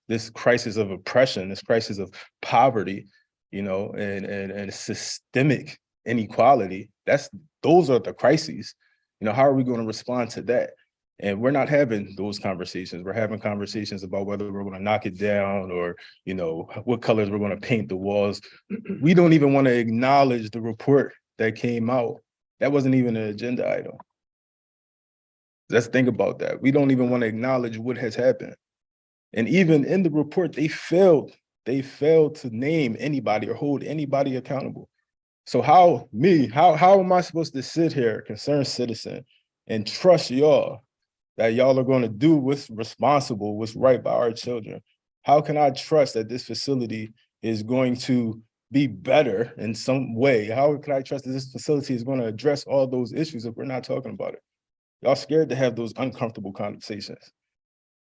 this crisis of oppression, this crisis of poverty, you know, and systemic inequality? Those are the crises. You know, how are we going to respond to that? And we're not having those conversations. We're having conversations about whether we're going to knock it down, or, you know, what colors we're going to paint the walls. We don't even want to acknowledge the report that came out. That wasn't even an agenda item. Let's think about that. We don't even want to acknowledge what has happened. And even in the report, they failed to name anybody or hold anybody accountable. So how am I supposed to sit here, concerned citizen, and trust y'all that y'all are going to do what's responsible, what's right by our children? How can I trust that this facility is going to be better in some way? How can I trust that this facility is going to address all those issues if we're not talking about it? Y'all scared to have those uncomfortable conversations.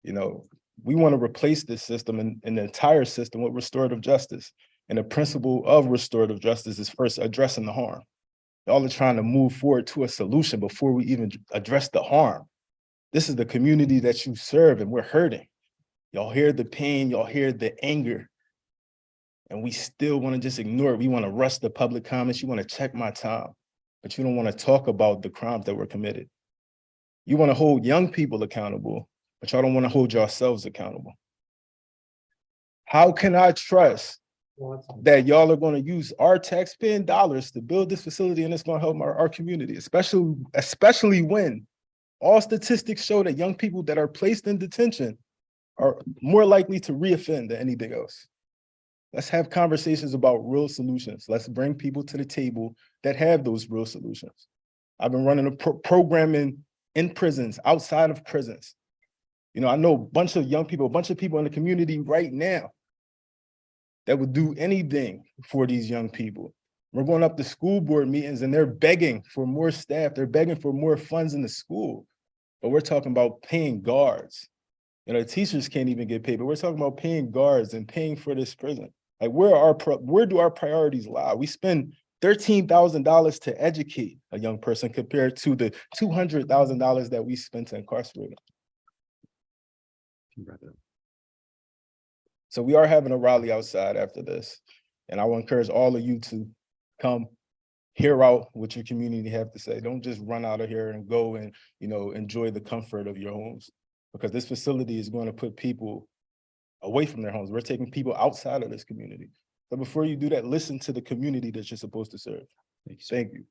You know, we want to replace this system and the entire system with restorative justice. And the principle of restorative justice is first addressing the harm. Y'all are trying to move forward to a solution before we even address the harm. This is the community that you serve, and we're hurting. Y'all hear the pain, y'all hear the anger, and we still want to just ignore it. We want to rush the public comments. You want to check my time, but you don't want to talk about the crimes that were committed. You want to hold young people accountable, but y'all don't want to hold yourselves accountable. How can I trust that y'all are going to use our taxpaying dollars to build this facility and it's going to help our community, especially when all statistics show that young people that are placed in detention are more likely to reoffend than anything else? Let's have conversations about real solutions. Let's bring people to the table that have those real solutions. I've been running a programming in prisons, outside of prisons. You know, I know a bunch of young people, a bunch of people in the community right now that would do anything for these young people. We're going up to school board meetings and they're begging for more staff. They're begging for more funds in the school. But we're talking about paying guards. You know, teachers can't even get paid, but we're talking about paying guards and paying for this prison. Like, where do our priorities lie? We spend $13,000 to educate a young person compared to the $200,000 that we spent to incarcerate them. So we are having a rally outside after this, and I will encourage all of you to come hear out what your community have to say. Don't just run out of here and go and, you know, enjoy the comfort of your homes, because this facility is going to put people away from their homes. We're taking people outside of this community. So before you do that, listen to the community that you're supposed to serve. Thank you.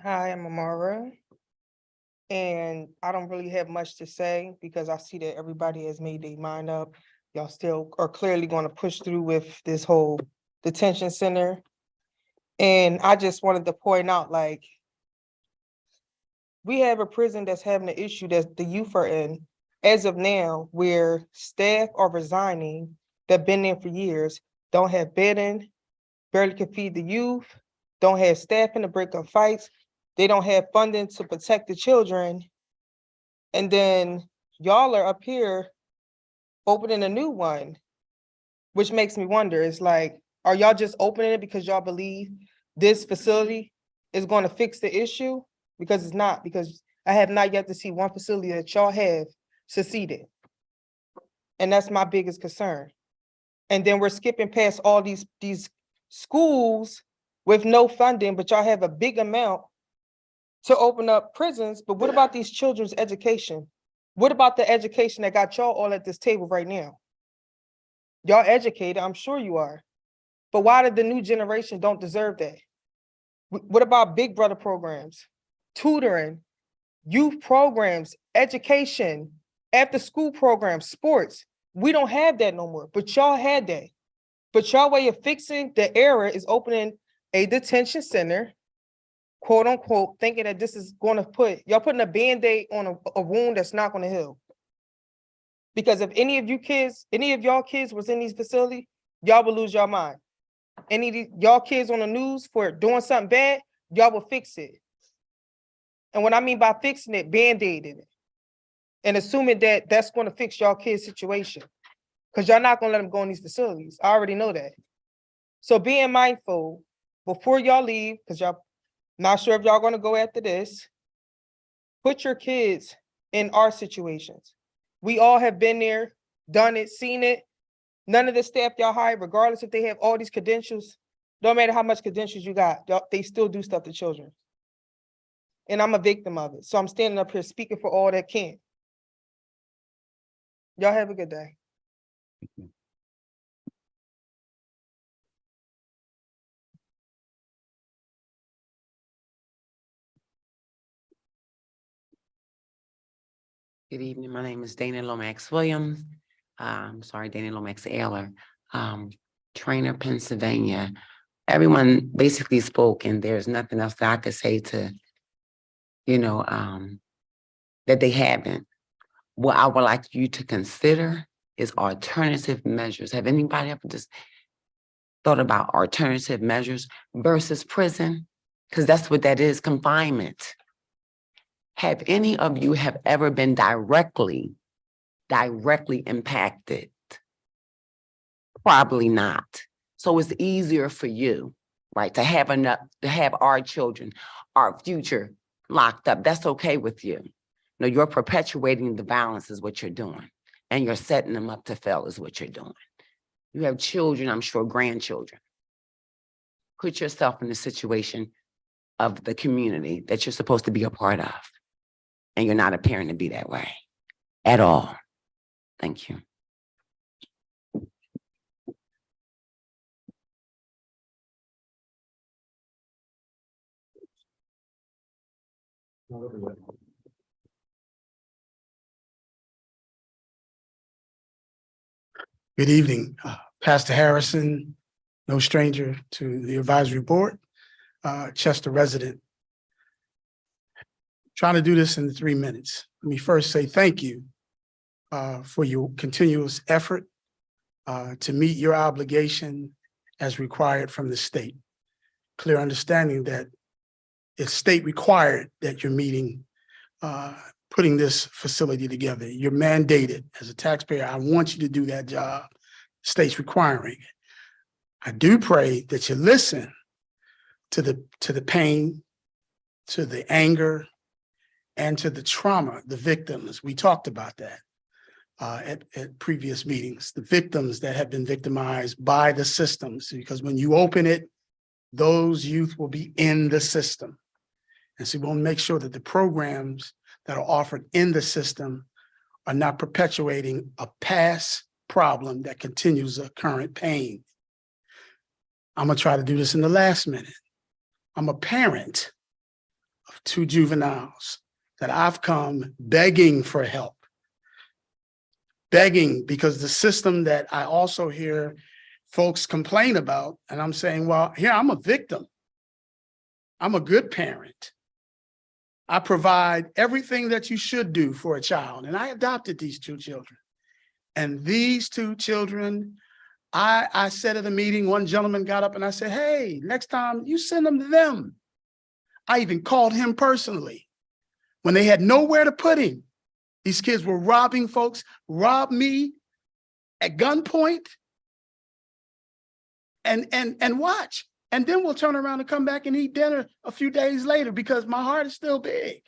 Hi, I'm Amara. And I don't really have much to say because I see that everybody has made their mind up. Y'all still are clearly going to push through with this whole detention center. And I just wanted to point out, like, we have a prison that's having an issue that the youth are in as of now, where staff are resigning that been there for years, don't have bedding, barely can feed the youth, don't have staffing to break up fights. They don't have funding to protect the children. And then y'all are up here opening a new one, which makes me wonder, it's like, are y'all just opening it because y'all believe this facility is going to fix the issue? Because it's not, because I have not yet to see one facility that y'all have succeeded. And that's my biggest concern. And then we're skipping past all these schools with no funding, but y'all have a big amount to open up prisons. But what about these children's education? What about the education that got y'all all at this table right now? Y'all educated, I'm sure you are. But why did the new generation don't deserve that? What about big brother programs, tutoring, youth programs, education? after school programs, sports. We don't have that no more, but y'all had that. But y'all way of fixing the error is opening a detention center, quote unquote, thinking that this is going to y'all putting a Band-Aid on a wound that's not going to heal. Because if any of y'all kids was in these facilities, y'all would lose your mind. Any of y'all kids on the news for doing something bad, y'all will fix it. And what I mean by fixing it, Band-Aiding it. And assuming that that's going to fix y'all kids' situation. Because y'all not going to let them go in these facilities. I already know that. So being mindful before y'all leave, because y'all not sure if y'all going to go after this, put your kids in our situations. We all have been there, done it, seen it. None of the staff y'all hire, regardless if they have all these credentials, no matter how much credentials you got, they still do stuff to children. And I'm a victim of it. So I'm standing up here speaking for all that can. Y'all have a good day. Good evening. My name is Dana Lomax Williams. Dana Lomax Ayler, Trainer, Pennsylvania. Everyone basically spoke, and there's nothing else that I could say to, that they haven't. What I would like you to consider is alternative measures. Have anybody ever just thought about alternative measures versus prison? Because that's what that is, confinement. Have any of you have ever been directly impacted? Probably not. So it's easier for you, right, to have our children, our future locked up. That's okay with you. No, you're perpetuating the violence is what you're doing. And you're setting them up to fail is what you're doing. You have children, I'm sure grandchildren. Put yourself in the situation of the community that you're supposed to be a part of. And you're not appearing to be that way at all. Thank you. Good evening, Pastor Harrison, no stranger to the advisory board, Chester resident. Trying to do this in 3 minutes. Let me first say thank you for your continuous effort to meet your obligation as required from the state. Clear understanding that it's state required that you're meeting, putting this facility together. You're mandated as a taxpayer. I want you to do that job. State's requiring it. I do pray that you listen to the pain, to the anger, and to the trauma, the victims. We talked about that at previous meetings, the victims that have been victimized by the systems, because when you open it, those youth will be in the system. And so we want to make sure that the programs that are offered in the system are not perpetuating a past problem that continues a current pain. I'm gonna try to do this in the last minute. I'm a parent of 2 juveniles that I've come begging for help. Begging because the system that I also hear folks complain about, and I'm saying, well, here I'm a victim. I'm a good parent. I provide everything that you should do for a child. And I adopted these 2 children. And these 2 children, I said at a meeting, one gentleman got up and I said, hey, next time you send them to them. I even called him personally when they had nowhere to put him. These kids were robbing folks, robbed me at gunpoint and watch. And then we'll turn around and come back and eat dinner a few days later because my heart is still big.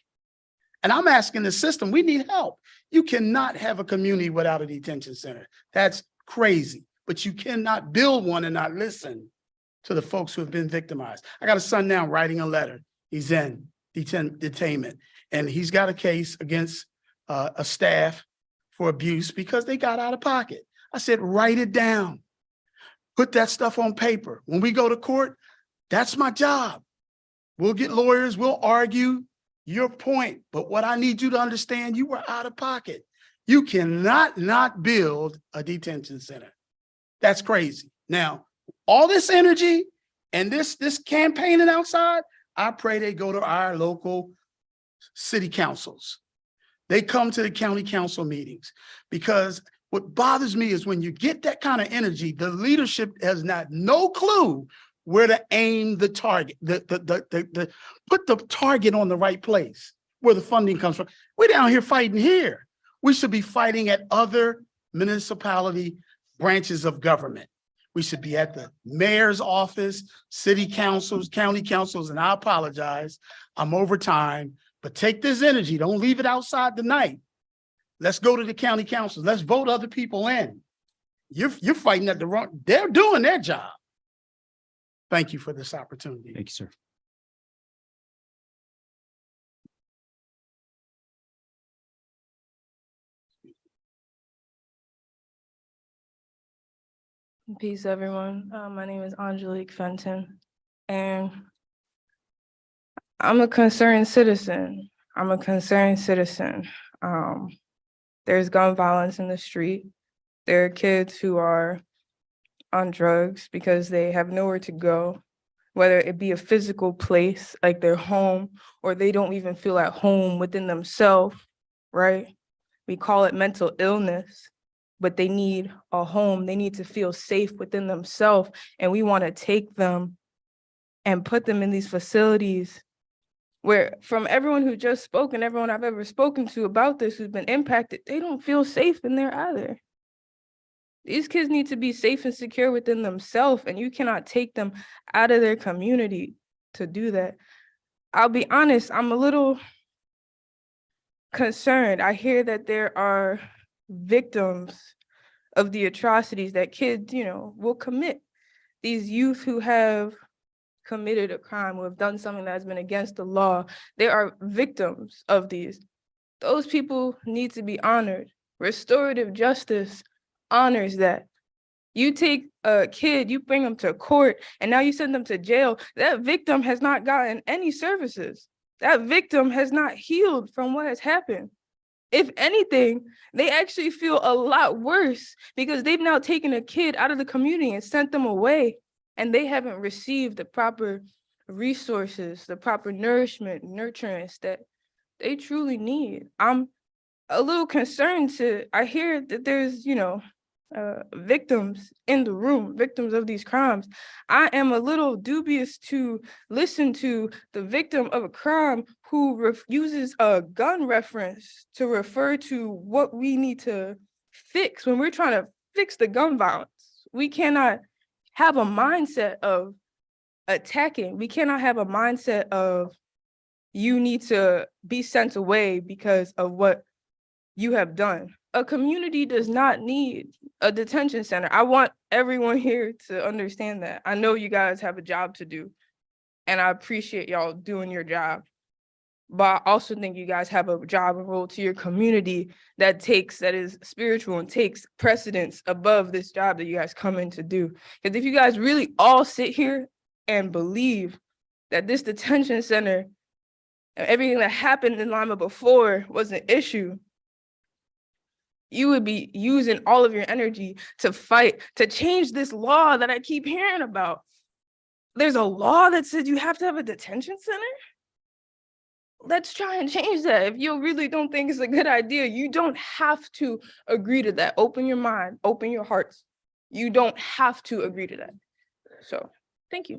And I'm asking the system, we need help. You cannot have a community without a detention center. That's crazy. But you cannot build one and not listen to the folks who have been victimized. I got a son now writing a letter. He's in detainment. And he's got a case against a staff for abuse because they got out of pocket. I said, write it down. Put that stuff on paper. When we go to court, that's my job. We'll get lawyers, we'll argue your point. But what I need you to understand, you were out of pocket. You cannot not build a detention center. That's crazy. Now, all this energy and this campaigning outside, I pray they go to our local city councils. They come to the county council meetings, because what bothers me is when you get that kind of energy, the leadership has no clue where to aim the target, put the target on the right place where the funding comes from. We're down here fighting here. We should be fighting at other municipality branches of government. We should be at the mayor's office, city councils, county councils, and I apologize, I'm over time, but take this energy, don't leave it outside tonight. Let's go to the county councils, let's vote other people in. You're fighting at the wrong, they're doing their job. Thank you for this opportunity. Thank you, sir. Peace, everyone. My name is Angelique Fenton, and I'm a concerned citizen. There's gun violence in the street. There are kids who are on drugs because they have nowhere to go, whether it be a physical place like their home, or they don't even feel at home within themselves, right? We call it mental illness, but they need a home. They need to feel safe within themselves. And we want to take them and put them in these facilities where, from everyone who just spoke and everyone I've ever spoken to about this who's been impacted, they don't feel safe in there either. These kids need to be safe and secure within themselves, and you cannot take them out of their community to do that. I'll be honest, I'm a little concerned. I hear that there are victims of the atrocities that kids, will commit. These youth who have committed a crime, who have done something that has been against the law, they are victims of these. Those people need to be honored. Restorative justice honors that. You take a kid, you bring them to court, and now you send them to jail. That victim has not gotten any services. That victim has not healed from what has happened. If anything, they actually feel a lot worse because they've now taken a kid out of the community and sent them away, and they haven't received the proper resources, the proper nourishment, nurturance that they truly need. I'm a little concerned I hear that there's, victims in the room, victims of these crimes. I am a little dubious to listen to the victim of a crime who uses a gun reference to refer to what we need to fix when we're trying to fix the gun violence. We cannot have a mindset of attacking. We cannot have a mindset of you need to be sent away because of what you have done. A community does not need a detention center. I want everyone here to understand that. I know you guys have a job to do, and I appreciate y'all doing your job. But I also think you guys have a job and role to your community that is spiritual and takes precedence above this job that you guys come in to do. Because if you guys really all sit here and believe that this detention center and everything that happened in Lima before was an issue, you would be using all of your energy to fight, to change this law that I keep hearing about. There's a law that says you have to have a detention center? Let's try and change that. If you really don't think it's a good idea, you don't have to agree to that. Open your mind, open your hearts. You don't have to agree to that. So, thank you.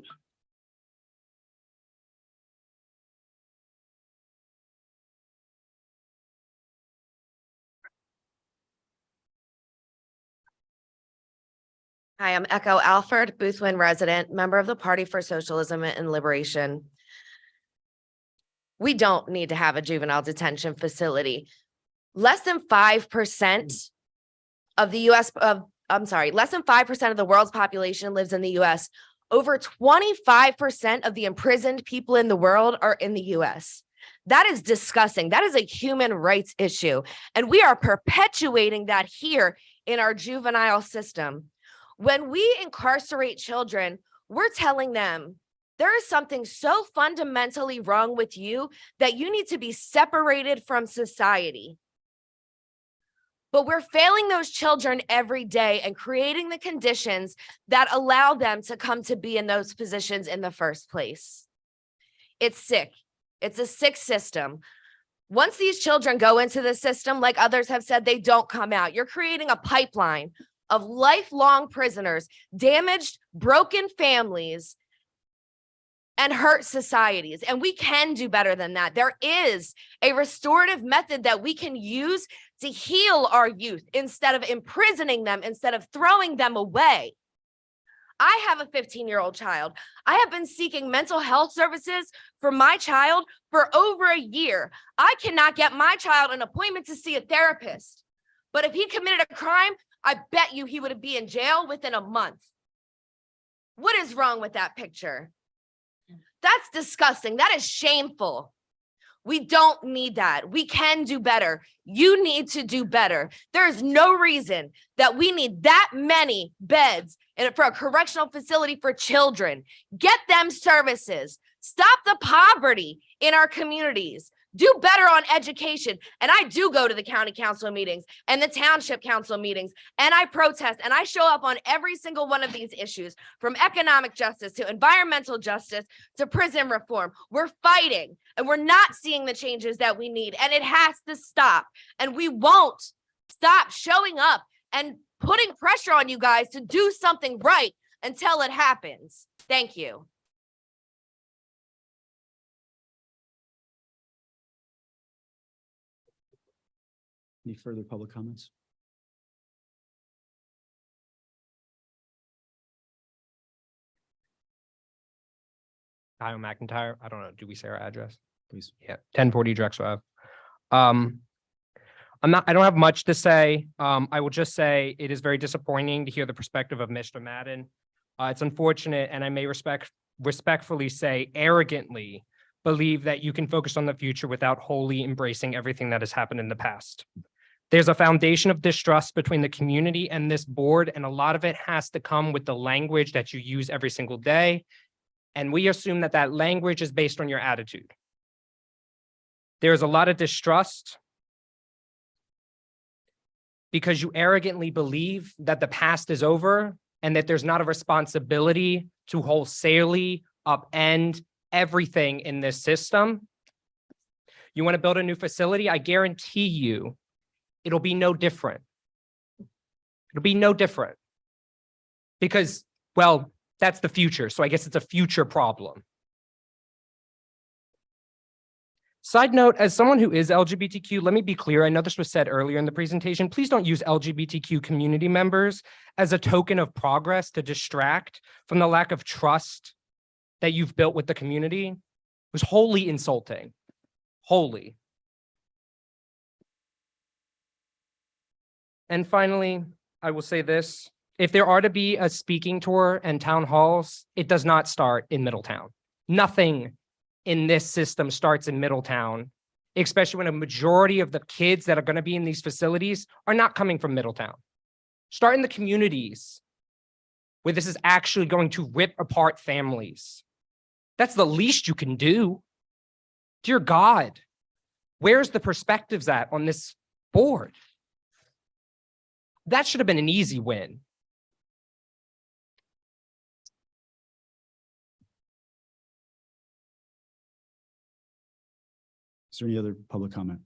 Hi, I'm Echo Alford, Boothwyn resident, member of the Party for Socialism and Liberation. We don't need to have a juvenile detention facility. Less than 5% of the less than 5% of the world's population lives in the US. Over 25% of the imprisoned people in the world are in the US. That is disgusting. That is a human rights issue. And we are perpetuating that here in our juvenile system. When we incarcerate children, we're telling them there is something so fundamentally wrong with you that you need to be separated from society. But we're failing those children every day and creating the conditions that allow them to come to be in those positions in the first place. It's sick. It's a sick system. Once these children go into the system, like others have said, they don't come out. You're creating a pipeline of lifelong prisoners, damaged, broken families, and hurt societies. And we can do better than that. There is a restorative method that we can use to heal our youth instead of imprisoning them, instead of throwing them away. I have a 15-year-old child. I have been seeking mental health services for my child for over a year. I cannot get my child an appointment to see a therapist. But if he committed a crime, I bet you he would be in jail within a month. What is wrong with that picture? That's disgusting. That is shameful. We don't need that. We can do better. You need to do better. There is no reason that we need that many beds for a correctional facility for children. Get them services. Stop the poverty in our communities. Do better on education. And I do go to the county council meetings and the township council meetings, and I protest and I show up on every single one of these issues, from economic justice to environmental justice to prison reform. We're fighting and we're not seeing the changes that we need, and it has to stop. And we won't stop showing up and putting pressure on you guys to do something right until it happens. Thank you. Any further public comments? Kyle McIntyre. I don't know. Do we say our address? Please. Yeah, 1040 Drexel Ave. I don't have much to say. I will just say it is very disappointing to hear the perspective of Mr. Madden. It's unfortunate, and I may respectfully say arrogantly believe that you can focus on the future without wholly embracing everything that has happened in the past. There's a foundation of distrust between the community and this board, and a lot of it has to come with the language that you use every single day. And we assume that that language is based on your attitude. There's a lot of distrust because you arrogantly believe that the past is over and that there's not a responsibility to wholesalely upend everything in this system. You want to build a new facility? I guarantee you it'll be no different. It'll be no different because, well, that's the future. So I guess it's a future problem. Side note, as someone who is LGBTQ, let me be clear. I know this was said earlier in the presentation. Please don't use LGBTQ community members as a token of progress to distract from the lack of trust that you've built with the community. It was wholly insulting. Wholly. And finally, I will say this. If there are to be a speaking tour and town halls, it does not start in Middletown. Nothing in this system starts in Middletown, especially when a majority of the kids that are going to be in these facilities are not coming from Middletown. Start in the communities where this is actually going to rip apart families. That's the least you can do. Dear God, where's the perspectives at on this board? That should have been an easy win. Is there any other public comment?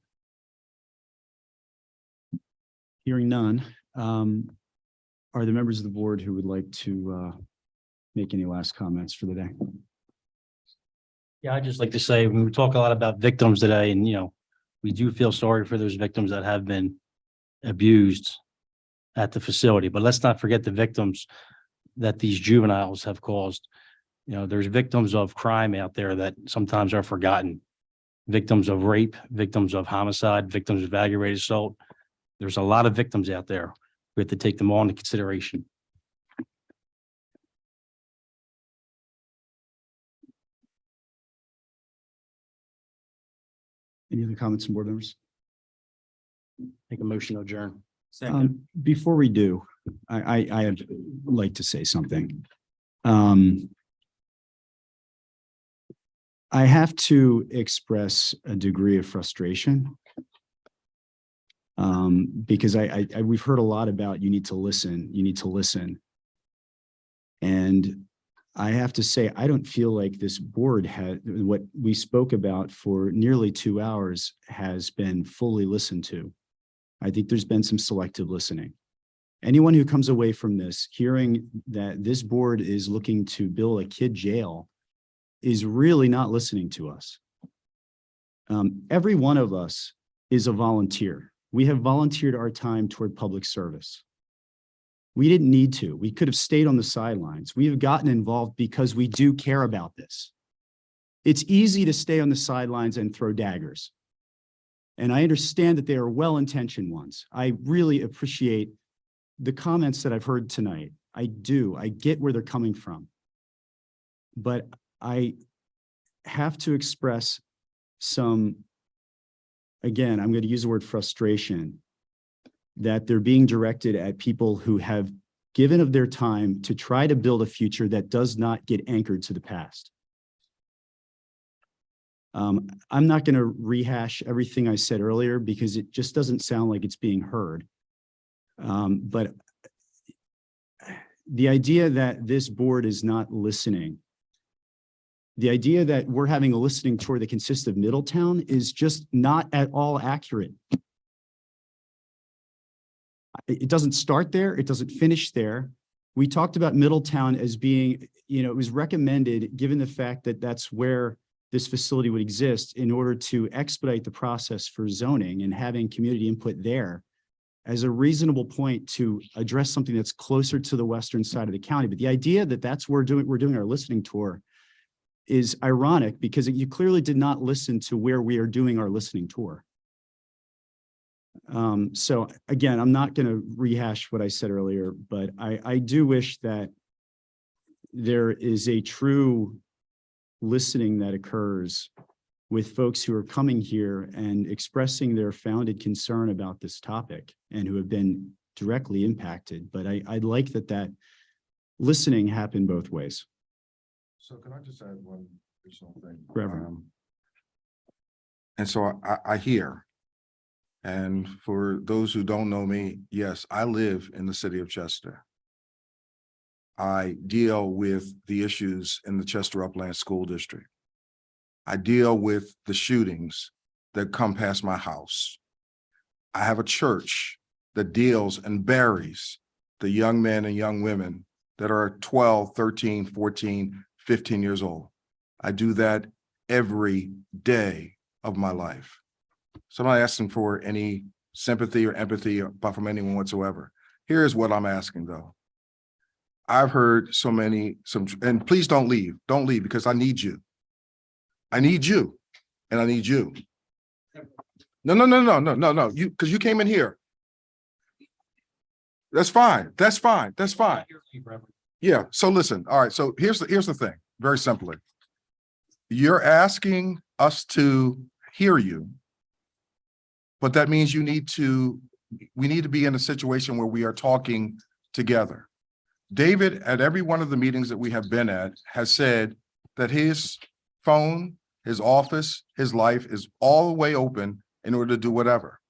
Hearing none, are there members of the board who would like to make any last comments for the day? Yeah, I'd just like to say, we talk a lot about victims today, and, we do feel sorry for those victims that have been abused at the facility, but let's not forget the victims that these juveniles have caused. There's victims of crime out there that sometimes are forgotten. Victims of rape, victims of homicide, victims of aggravated assault. There's a lot of victims out there. We have to take them all into consideration. Any other comments from board members? Make a motion to adjourn. Before we do, I'd like to say something. I have to express a degree of frustration Because we've heard a lot about you need to listen, you need to listen. And I have to say, I don't feel like this board had, what we spoke about for nearly 2 hours has been fully listened to. I think there's been some selective listening. Anyone who comes away from this hearing that this board is looking to build a kid jail is really not listening to us. Every one of us is a volunteer. We have volunteered our time toward public service. We didn't need to. We could have stayed on the sidelines. We have gotten involved because we do care about this. It's easy to stay on the sidelines and throw daggers. And I understand that they are well-intentioned ones. I really appreciate the comments that I've heard tonight. I do. I get where they're coming from. But I have to express some, again, I'm going to use the word frustration, that they're being directed at people who have given of their time to try to build a future that does not get anchored to the past. I'm not going to rehash everything I said earlier because it just doesn't sound like it's being heard. But the idea that this board is not listening, the idea that we're having a listening tour that consists of Middletown is just not at all accurate. It doesn't start there. It doesn't finish there. We talked about Middletown as being, it was recommended, given the fact that that's where this facility would exist, in order to expedite the process for zoning and having community input there as a reasonable point to address something that's closer to the western side of the county. But the idea that that's where we're doing our listening tour is ironic, because you clearly did not listen to where we are doing our listening tour. So again, I'm not going to rehash what I said earlier, but I do wish that there is a true listening that occurs with folks who are coming here and expressing their founded concern about this topic and who have been directly impacted. But I'd like that listening happen both ways. So can I just add one additional thing? Reverend. And so I hear, and for those who don't know me, yes, I live in the city of Chester. I deal with the issues in the Chester Upland School District. I deal with the shootings that come past my house. I have a church that deals and buries the young men and young women that are 12, 13, 14, 15 years old. I do that every day of my life. So I'm not asking for any sympathy or empathy from anyone whatsoever. Here's what I'm asking though. I've heard and please don't leave because I need you. I need you and I need you. No, because you came in here. That's fine. Yeah, so listen, all right, so here's the thing, very simply. You're asking us to hear you, but that means we need to be in a situation where we are talking together. David, at every one of the meetings that we have been at, has said that his phone, his office, his life is all the way open in order to do whatever.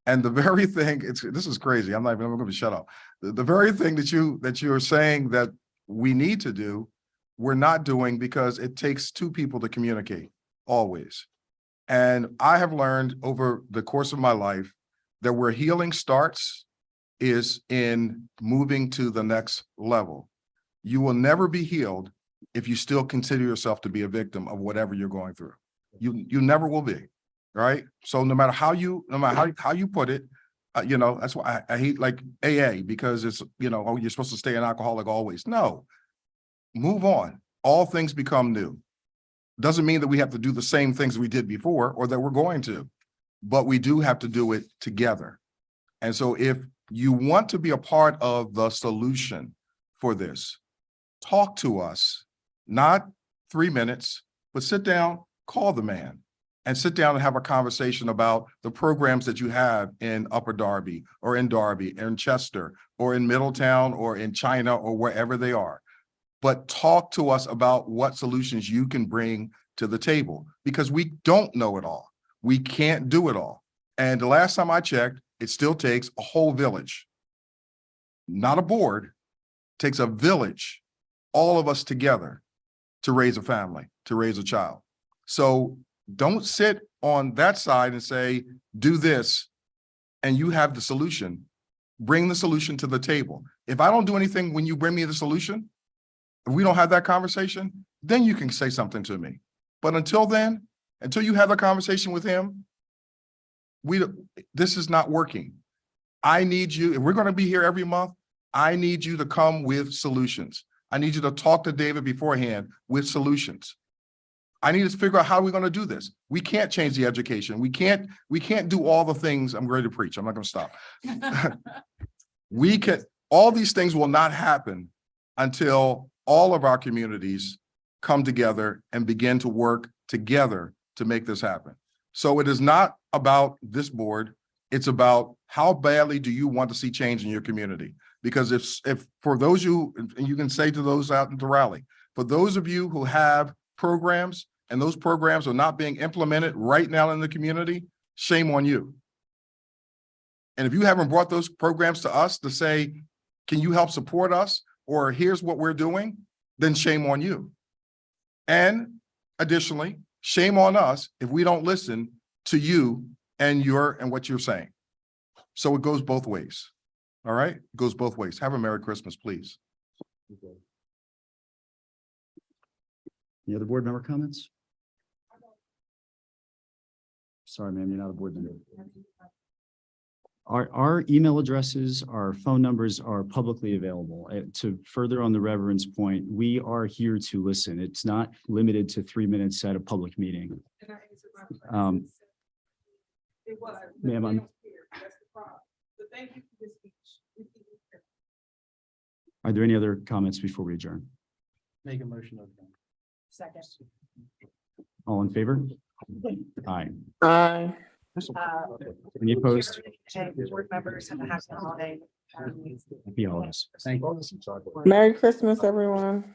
And the very thing, this is crazy. I'm going to shut up. The very thing that you're saying that we need to do, we're not doing, because it takes two people to communicate always. And I have learned over the course of my life that where healing starts is in moving to the next level. You will never be healed if you still consider yourself to be a victim of whatever you're going through. You never will be, right? So no matter how you put it, that's why I hate like AA, because it's, oh, you're supposed to stay an alcoholic always. No, move on. All things become new. Doesn't mean that we have to do the same things we did before or that we're going to, but we do have to do it together. And so if you want to be a part of the solution for this, talk to us, not 3 minutes, but sit down, call the man, and sit down and have a conversation about the programs that you have in Upper Darby or in Chester or in Middletown or in China or wherever they are. But talk to us about what solutions you can bring to the table, because we don't know it all. We can't do it all. And the last time I checked, It still takes a whole village. Not a board, takes a village, all of us together to raise a family, to raise a child. So don't sit on that side and say, do this, and you have the solution. Bring the solution to the table. If I don't do anything when you bring me the solution, if we don't have that conversation, then you can say something to me. But until then, until you have a conversation with him, this is not working. I need you, if we're going to be here every month, I need you to come with solutions. I need you to talk to David beforehand with solutions. I need to figure out how we're going to do this. We can't change the education. We can't do all the things. I'm ready to preach. I'm not going to stop. All these things will not happen until all of our communities come together and begin to work together to make this happen. So it is not about this board. It's about how badly do you want to see change in your community? Because if for those you, and you can say to those out in the rally, for those of you who have programs and those programs are not being implemented right now in the community, shame on you. And if you haven't brought those programs to us to say, can you help support us? Or here's what we're doing, then shame on you. And additionally, shame on us if we don't listen to you and what you're saying. So it goes both ways. All right, it goes both ways. Have a Merry Christmas, please. Any other board member comments? Sorry, ma'am, you're not a board member. Our email addresses, our phone numbers are publicly available. To further on the Reverend's point, we are here to listen. It's not limited to 3 minutes at a public meeting. Ma'am, are there any other comments before we adjourn? Make a motion. Second. All in favor? Aye. Aye. Any opposed? Board members have a happy holiday. Happy holidays. Thank you. Merry Christmas, everyone.